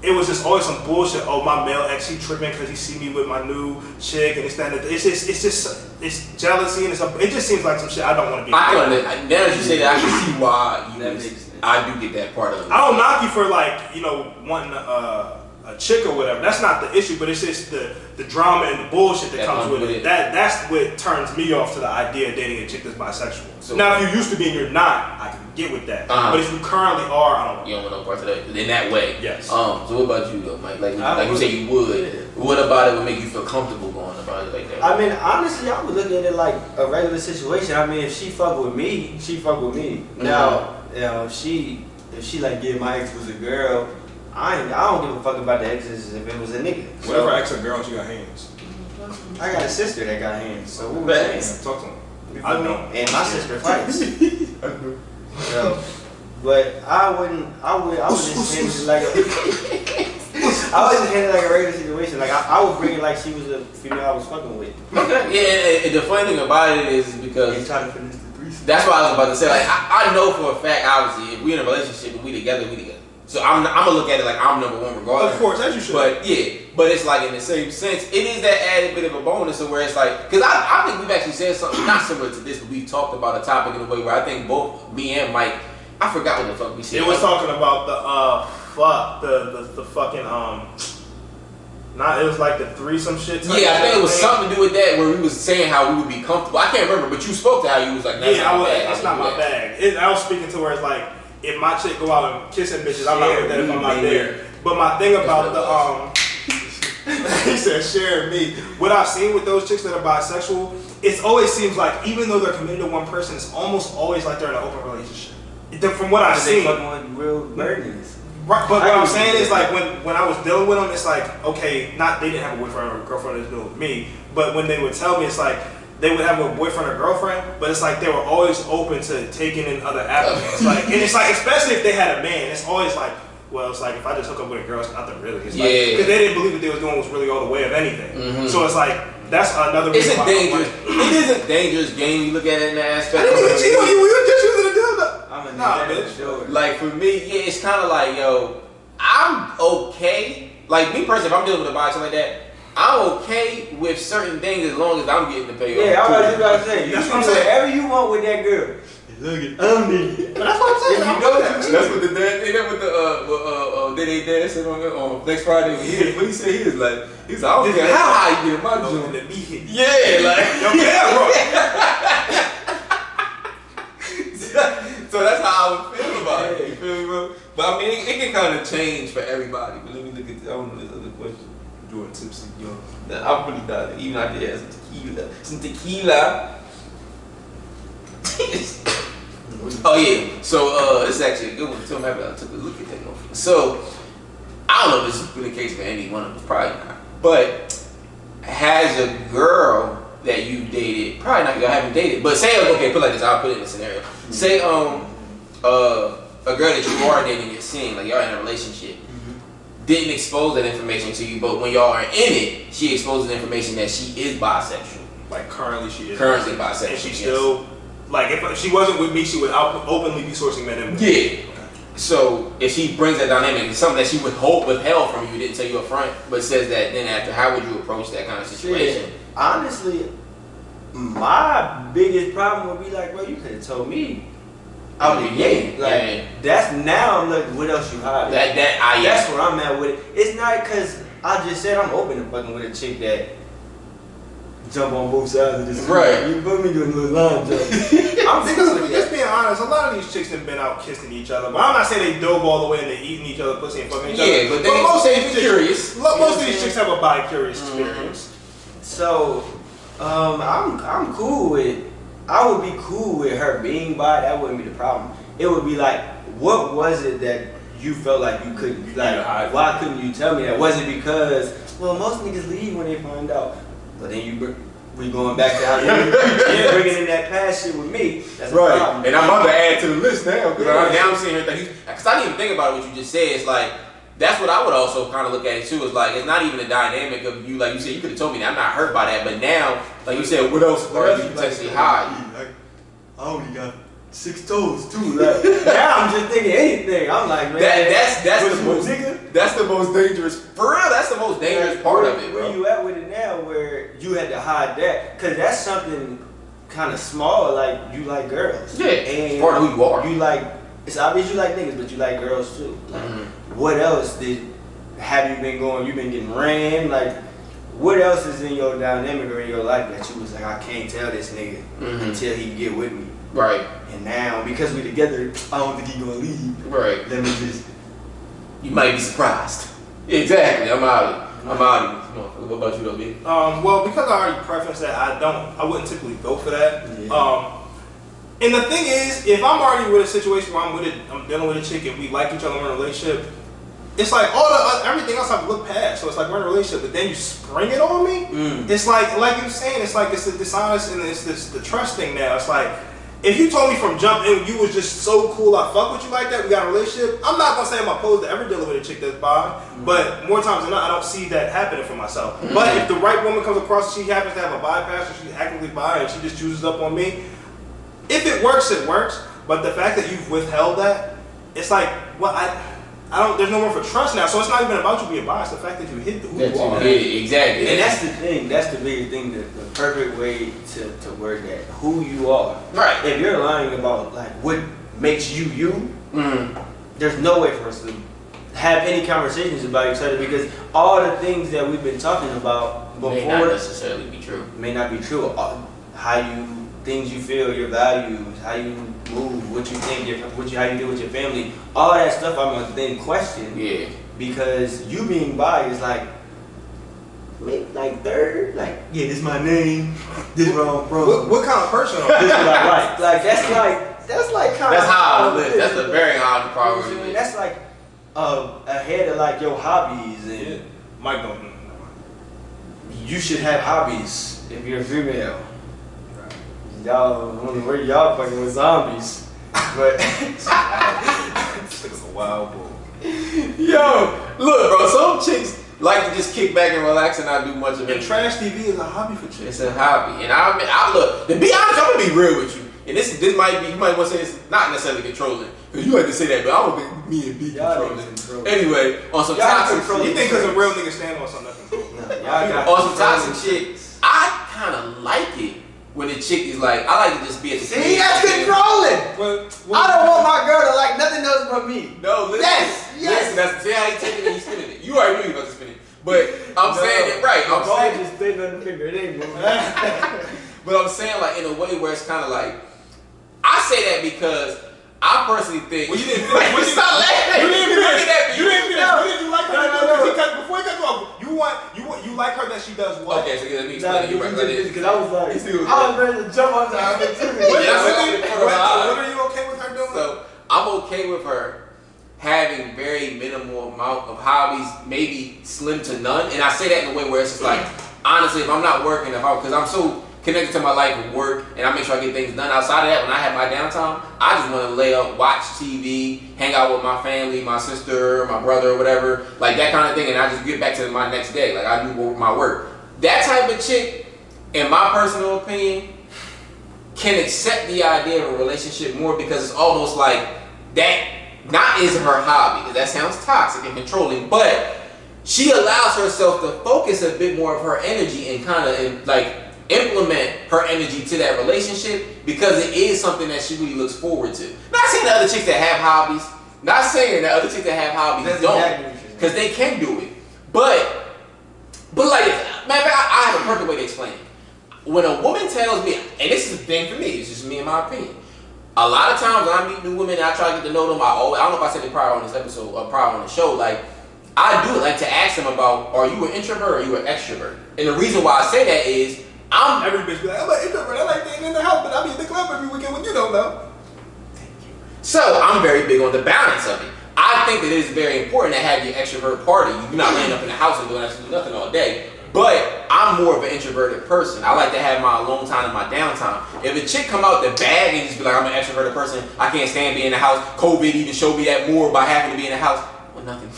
it was just always some bullshit. Oh, my male ex, he tripping because he see me with my new chick, and it's it's jealousy, and it just seems like some shit I don't want to be. Now that you say that, I can see why I do get that part of it. I don't knock you for wanting a chick or whatever. That's not the issue, but it's just the drama and the bullshit that comes with it. That's what turns me off to the idea of dating a chick that's bisexual. So now, if you used to be and you're not, I can get with that. But if you currently are, I don't. You don't want no parts of that in that way. Yes. So what about you though, Mike? Like you say you would. What about it would make you feel comfortable going about it like that? I mean, honestly, I would look at it like a regular situation. I mean, if she fuck with me, she fuck with me. Now, if she like, yeah, my ex was a girl, I don't give a fuck about the exes if it was a nigga. Whatever ex or girl, she got hands. I got a sister that got hands, so what was saying? Talk to him. I know. And my sister fights. So, but I would just handle it like a regular situation. Like I would bring it like she was a female I was fucking with. Okay. Yeah, and the funny thing about it is because that's what I was about to say. Like I know for a fact, obviously, if we're in a relationship and we together. So I'm gonna look at it like I'm number one regardless. Of course, as you should. But it's like in the same sense, it is that added bit of a bonus of where it's like, because I think we've actually said something not similar to this, but we've talked about a topic in a way where I think both me and Mike, I forgot what the fuck we said. It was talking about the fucking it was like the threesome shit. Yeah, I think it was something to do with that where we was saying how we would be comfortable. I can't remember, but you spoke to how you was like, that's not my bag. I was speaking to where it's like, if my chick go out and kissing bitches, I'm not with that if I'm not there. But my thing about he said share me. What I've seen with those chicks that are bisexual, it always seems like even though they're committed to one person, it's almost always like they're in an open relationship. From what I've seen, real burdens. Right, but what I'm saying is like when I was dealing with them, it's like okay, they didn't have a boyfriend or a girlfriend that's dealing with me, but when they would tell me, it's like they would have a boyfriend or girlfriend, but it's like they were always open to taking in other avenues. Like, and it's like, especially if they had a man, it's always like, well, it's like if I just hook up with a girl, it's nothing really. It's like, because they didn't believe what they was doing was really all the way of anything. So it's like that's another reason why it is a dangerous game. You look at it in that aspect. I didn't even cheat on you. We were just using a dildo. Nah, bitch. Like for me, it's kind of like, yo, I'm okay. Like me personally, if I'm dealing with a body like that, I'm okay with certain things as long as I'm getting the payoff. Yeah, I was about to say. You can do whatever you want with that girl. Look at but that's what I'm saying. That's what the dad did. That with the they dancing on next Friday. What he said, he was like, I don't care how high you get my joint. Yeah, like so that's how I would feel about it. You feel me, bro? But I mean, it can kind of change for everybody. But let me look at this other question. Jordan tipsy, yo. I'm really not. Even I did have some tequila. Oh yeah. So it's actually a good one. Tell me I took a look at that. So I don't know if this has been the case for any one of us, probably not. But has a girl that you dated, probably not, y'all haven't dated, but say, okay, put it like this, I'll put it in a scenario. Say a girl that you are dating, you're seeing, like y'all in a relationship. didn't expose that information to you, but when y'all are in it, she exposes information that she is bisexual. Like currently she is. Currently bisexual. And she still, like if she wasn't with me, she would openly be sourcing men in. Yeah. So if she brings that dynamic, it's something that she withheld from you, didn't tell you up front, but says that then after, how would you approach that kind of situation? Shit. Honestly, my biggest problem would be like, bro, you could have told me out the gate. Like that's now I'm like, what else you hide? That's where I'm at with it. It's not because I just said I'm open to fucking with a chick that jump on both sides of this. Right. You put me doing a little line jump. I'm because just being honest, a lot of these chicks have been out kissing each other. But I'm not saying they dove all the way into eating each other, pussy and fucking each other. Yeah, but most of these curious. Most of these chicks have a bi-curious experience. So, I'm cool with. I would be cool with her being bi. That wouldn't be the problem. It would be like, what was it that you felt like you couldn't? Like, why couldn't you tell me that? Was it because most niggas leave when they find out? But then we going back to how you bringing in that past shit with me. That's right. A problem. And I'm about to add to the list now because now I'm sitting here thinking, because I didn't even think about what you just said. It's like, that's what I would also kind of look at it too. It's like, it's not even a dynamic of you, like you said, you could have told me that I'm not hurt by that, but now, like you said, what else are you potentially hiding? Like, I only got 6 toes too. Like, now I'm just thinking anything. I'm like, man, that's the most dangerous. For real, that's the most dangerous part of it, bro. Where you at with it now, where you had to hide that, because that's something kind of small. Like, you like girls. Yeah, and part of who you are. You like. It's obvious you like niggas, but you like girls too. Like, what else have you been going? You been getting ran? Like, what else is in your dynamic or in your life that you was like, I can't tell this nigga until he get with me? Right. And now, because we together, I don't think he gonna leave. Right. Let me just. You might be surprised. Exactly. I'm out. What about you though, B? Well, because I already prefaced that I wouldn't typically go for that. Yeah. And the thing is, if I'm already with a situation where I'm dealing with a chick and we like each other, we're in a relationship, it's like everything else I've looked past. So it's like we're in a relationship, but then you spring it on me. It's like you're saying, it's like it's the dishonest and it's the trust thing now. It's like, if you told me from jump and you was just so cool, I fuck with you like that, we got a relationship, I'm not gonna say I'm opposed to ever dealing with a chick that's bi, but more times than not, I don't see that happening for myself. But if the right woman comes across and she happens to have a bypass or she's actively bi and she just chooses up on me, if it works, it works. But the fact that you've withheld that, it's like, well, I don't. There's no room for trust now. So it's not even about you being biased. The fact that you hit who you are. Exactly. And that's the thing. That's the biggest thing. The perfect way to word that. Who you are. Right. If you're lying about like what makes you, there's no way for us to have any conversations about each other because all the things that we've been talking about before may not necessarily be true. May not be true. Things you feel, your values, how you move, what you think, how you deal with your family, all that stuff I'm gonna then question. Yeah. Because you being bi is like third, this is my name, this is where I'm from. What kind of person are you? This is what I like. Like that's like kind of. That's high on the list. That's a very high priority list. That's like ahead of like your hobbies and. Mike don't. You should have hobbies if you're a female. Y'all, I don't know where y'all fucking with zombies, but this nigga's a wild boy. Yo, look, bro. Some chicks like to just kick back and relax and not do much of it. And trash TV is a hobby for chicks. It's a hobby, and I look. To be honest, I'm gonna be real with you. And this might be, you might want to say it's not necessarily controlling, because you like to say that, but I don't think me and B controlling. Anyway, on some toxic shit. You think because a real nigga stand on something that's controlling? On some toxic shit, I kind of like it. When the chick is like, I like to just be at the See, that's controlling. I don't want my girl to like nothing else but me. No, listen. Listen, that's how you taking it and you spinning it. You already knew you about to spin it. But I'm saying it right. I'm saying just stay on the finger. It ain't moving. But I'm saying like in a way where it's kind of like, I say that because I personally think. Well, you didn't finish. Stop laughing. You didn't finish. You didn't finish. No. You like her? No. Before he cut you off, you like her that she does what? Okay, so let me explain you right. Because I was like, I was ready to jump on top of it too. What are you okay with her doing? So I'm okay with her having very minimal amount of hobbies, maybe slim to none. And I say that in a way where it's just like, honestly, if I'm not working, because I'm so connected to my life with work, and I make sure I get things done. Outside of that, when I have my downtime, I just want to lay up, watch TV, hang out with my family, my sister, my brother, whatever, like that kind of thing, and I just get back to my next day. Like I do my work. That type of chick, in my personal opinion, can accept the idea of a relationship more because it's almost like that not is her hobby. That sounds toxic and controlling, but she allows herself to focus a bit more of her energy and kind of like implement her energy to that relationship because it is something that she really looks forward to. Not saying the other chicks that have hobbies, not saying that other chicks that have hobbies don't, because they can do it. But like, man, I have a perfect way to explain it. When a woman tells me, and this is the thing for me, it's just me and my opinion. A lot of times when I meet new women and I try to get to know them, I don't know if I said it prior on this episode or prior on the show, like, I do like to ask them about, are you an introvert or are you an extrovert? And the reason why I say that is, every bitch be like, I'm an introvert, I like being in the house, but I be in the club every weekend when you don't know. Thank you. So, I'm very big on the balance of it. I think that it is very important to have your extrovert party. You're not laying up in the house and doing absolutely nothing all day. But I'm more of an introverted person. I like to have my alone time and my downtime. If a chick come out the bag and just be like, I'm an extroverted person, I can't stand being in the house. COVID even showed me that more by having to be in the house. Well, nothing.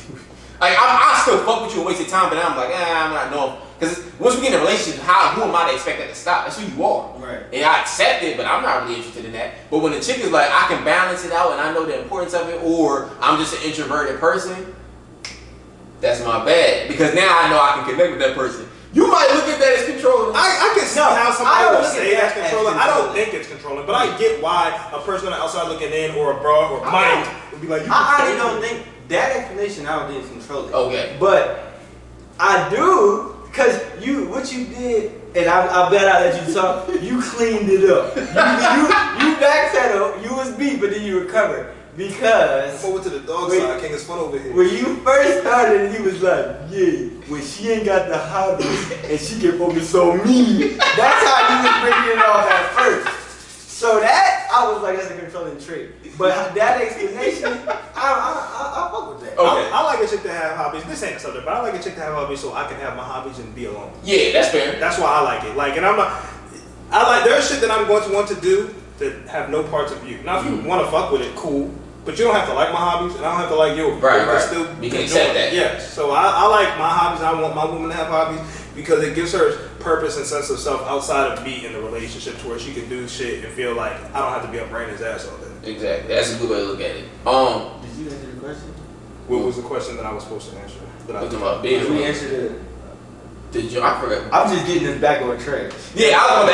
Like, I still fuck with you and waste your time, but I'm like, I'm not knowing. Because once we get in a relationship, who am I to expect that to stop? That's who you are. Right. And I accept it, but I'm not really interested in that. But when the chick is like, I can balance it out and I know the importance of it, or I'm just an introverted person, that's my bad. Because now I know I can connect with that person. You might look at that as controlling. I can see how somebody would say that's controlling. I don't think it's controlling, but I get why a person on the outside looking in or a bra or Mike would be like, I already don't think that explanation I don't think is controlling. Okay. But I do, because what you did, and I bet I let you talk, you cleaned it up. You backpedaled, you was beat, but then you recovered. Because forward to the dog side, King is fun over here. When you first started, he was like, yeah, when she ain't got the hobbies and she can focus on me. That's how you was bringing it off at first. So that, I was like, that's a controlling trait. But that explanation, I fuck with that. Okay. I like a chick to have hobbies. This ain't a subject, but I like a chick to have hobbies so I can have my hobbies and be alone. Yeah, that's fair. That's why I like it. Like, and there's shit that I'm going to want to do that have no parts of you. Now, if you want to fuck with it, cool. But you don't have to like my hobbies, and I don't have to like yours. Right. You can accept that. Yes. So I like my hobbies. I want my woman to have hobbies because it gives her purpose and sense of self outside of me in the relationship, to where she can do shit and feel like I don't have to be up brain his ass all day. Exactly. That's a good way to look at it. Did you answer the question? What was the question that I was supposed to answer? Did we answer the? Did you? I forgot. I'm just getting this back on track. Yeah, I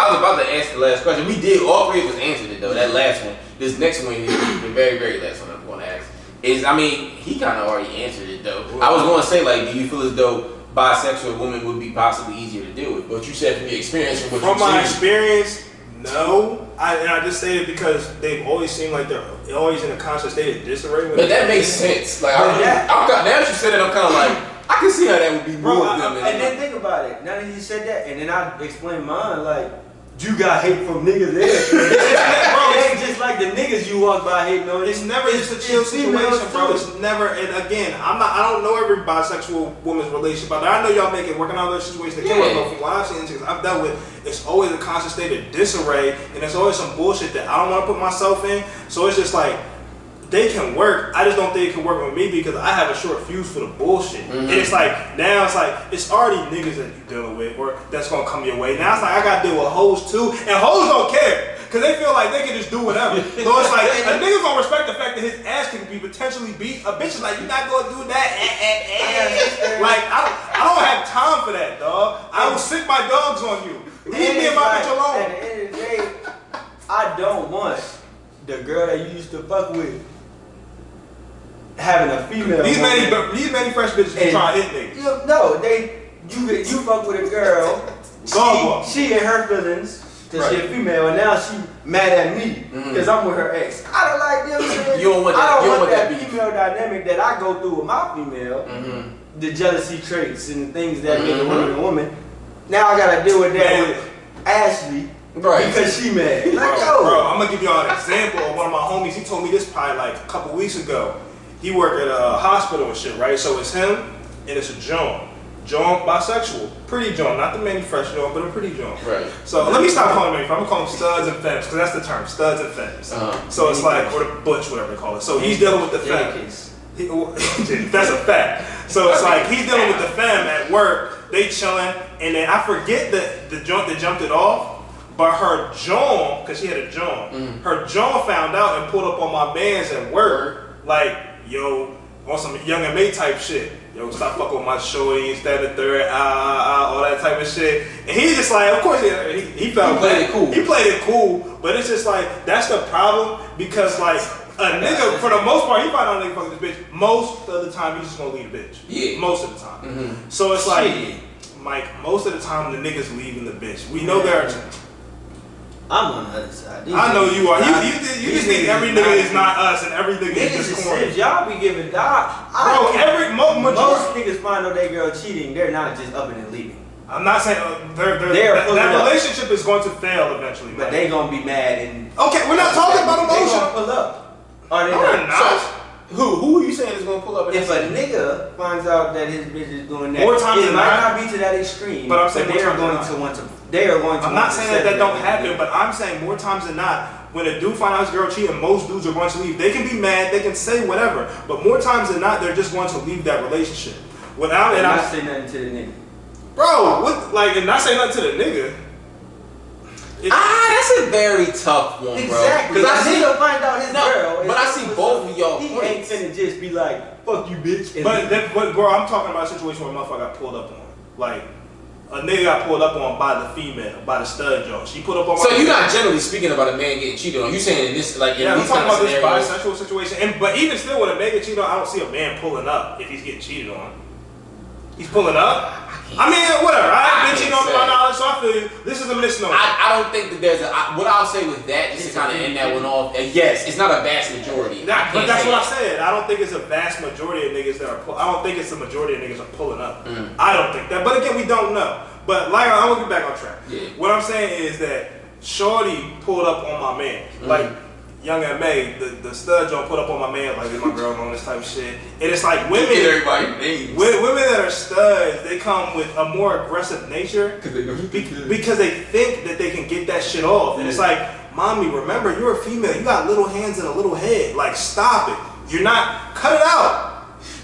was about to answer the last question. We did. All three of us answered it though. That last one. This next one, the very, very last one I'm going to ask is. I mean, he kind of already answered it though. I was going to say, like, do you feel as though bisexual women would be possibly easier to deal with? But you said from your experience, from what from my seen. experience, no. I just say it because they've always seemed like they're always in a constant state of disarray. But that makes sense. Like, now that you said it, I'm kind of like, I can see how that would be more of them. And then think about it. Now that you said that, and then I explained mine, like, you got hate from niggas there. Bro, it ain't just like the niggas you walk by hating on. It's never just a chill situation, bro. It's never, and again, I don't know every bisexual woman's relationship, but I know y'all make it work in other situations that can work. But from what I've seen, I've dealt with, it's always a constant state of disarray, and there's always some bullshit that I don't want to put myself in. So it's just like, they can work. I just don't think it can work with me because I have a short fuse for the bullshit. Mm-hmm. And it's like, now it's like, it's already niggas that you're dealing with or that's going to come your way. Now it's like, I got to deal with hoes too. And hoes don't care because they feel like they can just do whatever. So it's like, a nigga's going to respect the fact that his ass can be potentially beat. A bitch is like, you're not going to do that. Like, I don't have time for that, dog. I will sick my dogs on you. Leave me and my bitch alone. At the end of the day, I don't want the girl that you used to fuck with having a female. These many fresh bitches be trying to hit niggas. No, you fuck with a girl. She in her feelings because she a female, and now she mad at me because I'm with her ex. I don't like them. You don't want that. I don't want that female dynamic that I go through with my female. The jealousy traits and the things that make a woman a woman. Now I gotta deal with that with Ashley. Right. Because she mad. Like, bro, I'm gonna give y'all an example of one of my homies. He told me this probably like a couple weeks ago. He worked at a hospital and shit, right? So it's him and it's a Joan. John bisexual. Pretty John, not the Manny Fresh John, but a pretty John. Right. So let me stop calling him Manny Fresh. I'm gonna call him studs and femmes, because that's the term, studs and femmes. So it's like, or the butch, whatever they call it. So he's dealing with the femmes. That's a fact. So it's like he's dealing with the femme at work. They chilling, and then I forget the joint that jumped it off. But her John, because she had a John, her John found out and pulled up on my mans at work, like, yo, on some Young and May type shit. Yo, stop fucking with my shorty, instead of third, all that type of shit. And he just like, of course, he felt played it cool. He played it cool, but it's just like, that's the problem, because like, a nigga, for the most part, he find out a nigga fucking this bitch. Most of the time, he's just gonna leave the bitch. Yeah. Most of the time. So it's like, Mike, most of the time, the nigga's leaving the bitch. We know there are. I'm on the other side. I know you are. You just think every nigga is not us and every nigga is just corny. Y'all be giving dog. Bro, most niggas find out their girl cheating. They're not just up and leaving. I'm not saying that relationship is going to fail eventually. But they gonna be mad and. Okay, we're not talking about emotion. They gonna pull up. Are they not? So, who are you saying is gonna pull up? If a nigga finds out that his bitch is doing that, more times it might not be to that extreme. But I'm saying they are going to want to. They are going to. I'm not saying that don't happen, but I'm saying more times than not, when a dude finds out his girl cheating, most dudes are going to leave. They can be mad, they can say whatever, but more times than not, they're just going to leave that relationship without. And not say nothing to the nigga. Bro, what? Like, and not say nothing to the nigga. That's a very tough one, bro. Exactly. Because I see he'll find out his girl. But I see both of y'all. He ain't finna just be like, "Fuck you, bitch." But bro, I'm talking about a situation where a motherfucker got pulled up on. Like, a nigga got pulled up on by the female, by the stud joint. She put up on. So you're not generally speaking about a man getting cheated on. You saying in this, like, in I'm these talking kind of about this scenarios. bisexual situation. But even still, when a man gets cheated on, I don't see a man pulling up if he's getting cheated on. He's pulling up. I mean, whatever. I ain't been cheating on my knowledge, so I feel you. This is a misnomer. I don't think that there's a. What I'll say with that, just to kind of end that one off, yes, it's not a vast majority. But that's what I said. I don't think it's a vast majority of niggas that are. I don't think it's a majority of niggas are pulling up. I don't think that. But again, we don't know. But like, I'm gonna get back on track. Yeah. What I'm saying is that Shorty pulled up on my man, like Young and May, the stud joint put up on my man, like, is my girl on this type of shit. And it's like women, women that are studs, they come with a more aggressive nature because they think that they can get that shit off. And it's like, mommy, remember, you're a female, you got little hands and a little head. Like, stop it. You're not, cut it out.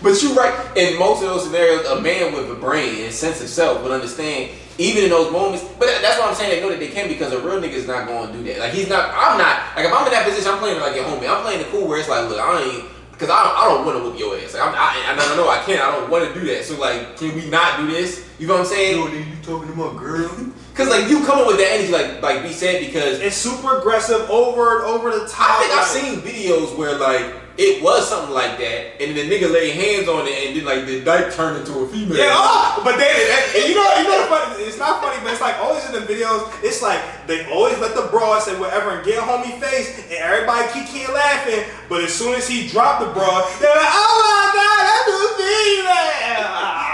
But you're right. In most of those scenarios, a man with a brain and sense of self would understand, even in those moments. But that's why I'm saying they know that they can, because a real nigga is not going to do that. Like, he's not. I'm not. Like, if I'm in that position, I'm playing it like your homie. I'm playing it cool where it's like, look, I ain't. Because I don't want to whoop your ass. Like, I can't. I don't want to do that. So, like, can we not do this? You know what I'm saying? Yo, you talking to my girl? Because, like, you come up with that energy, like B said, because it's super aggressive, over the top. I think I've seen videos where, like, it was something like that, and then the nigga laid hands on it, and then, like, the dyke turned into a female. Yeah, but then, and you know the funny, it's not funny, but it's like always in the videos, it's like they always let the broad say whatever and get homie face, and everybody keep laughing, but as soon as he dropped the broad, they're like, oh my god, that's a female.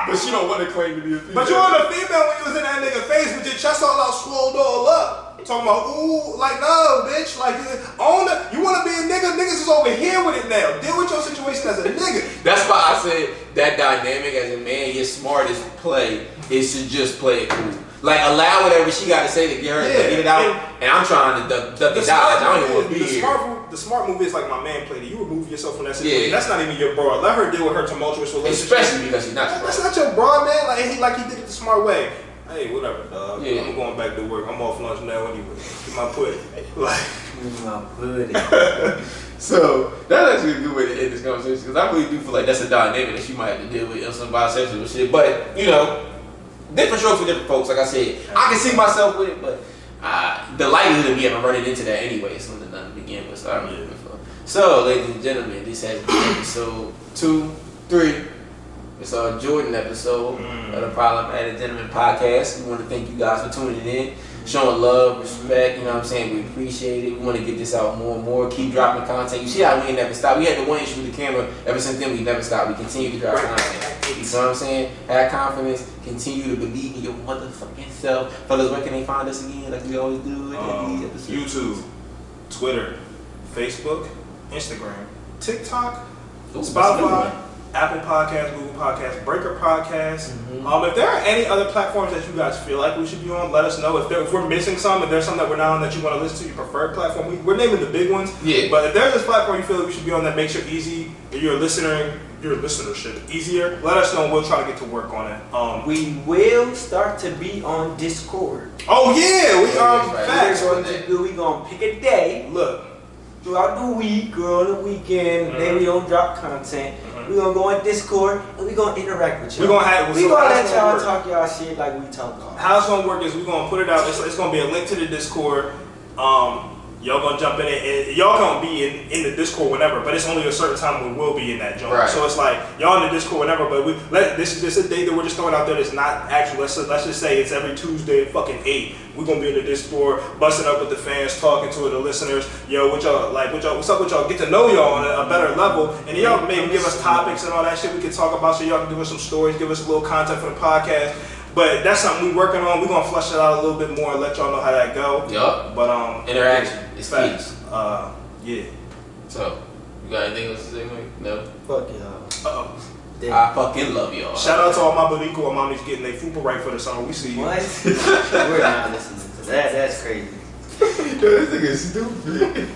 But she don't want to claim to be a female. But you were a female when you was in that nigga face with your chest all out, swelled all up. Talking about, ooh, like, no, bitch, like, own it. You want to be a nigga? Niggas is over here with it now. Deal with your situation as a nigga. That's why I said that dynamic as a man, your smartest play is to just play it cool. Like, allow whatever she got to say to get her to get it out. And I'm trying to duck the dodge. I don't even want to be here. The smart move is like my man played it. You remove yourself from that situation. Yeah. That's not even your broad. Let her deal with her tumultuous relationship. Especially because she's not your broad. That's not your broad, man. Like he did it the smart way. Hey, whatever, dog. Yeah. I'm going back to work. I'm off lunch now anyway. Get my pudding. Like, my pudding. So that's actually a good way to end this conversation, because I really do feel like that's a dynamic that you might have to deal with in some bisexual shit. But you know, different strokes for different folks. Like I said, I can see myself with it, but the likelihood of me ever running into that anyway is something that to begin with. So I don't really feel. So, ladies and gentlemen, this has been episode 2, 3. It's our Jordan episode of the Problematic Gentleman podcast. We want to thank you guys for tuning in, showing love, respect. You know what I'm saying? We appreciate it. We want to get this out more and more. Keep dropping content. You see how we ain't never stop. We had the one issue with the camera. Ever since then, we never stopped. We continue to drop content. You know what I'm saying? Have confidence. Continue to believe in your motherfucking self. Fellas, where can they find us again? Like we always do. YouTube, Twitter, Facebook, Instagram, TikTok, Spotify. Apple Podcasts, Google Podcasts, Breaker Podcasts. If there are any other platforms that you guys feel like we should be on, let us know. If we're missing some, if there's some that we're not on that you want to listen to, your preferred platform, we're naming the big ones. Yeah. But if there's a platform you feel like we should be on that makes your listenership easier, let us know and we'll try to get to work on it. We will start to be on Discord. Oh yeah, facts. We're gonna pick a day. Look. Throughout the week or on the weekend, then we don't drop content. We're gonna go on Discord and we're gonna interact with y'all. We're gonna let y'all talk y'all shit like we talk all. How it's gonna work is we're gonna put it out. It's gonna be a link to the Discord. Y'all gonna jump in it, and y'all gonna be in the Discord whenever, but it's only a certain time we will be in that joint. Right. So it's like y'all in the Discord whenever, but this is just a date that we're just throwing out there that's not actual. Let's just say it's every Tuesday at fucking 8. We're gonna be in the Discord, busting up with the fans, talking to the listeners. Yo, what's up with y'all? Get to know y'all on a better level, and y'all maybe give us topics and all that shit we can talk about, so y'all can give us some stories, give us a little content for the podcast. But that's something we're working on. We're gonna flesh it out a little bit more and let y'all know how that go. Yup. But interaction is key. Yeah. So, you got anything else to say, Mike? No. Fuck y'all. I fucking love y'all. Shout out to all my Bonico and mommies getting their fupa right for the summer. We see you. What? We're not listening to that. That's crazy. Yo, this nigga is stupid.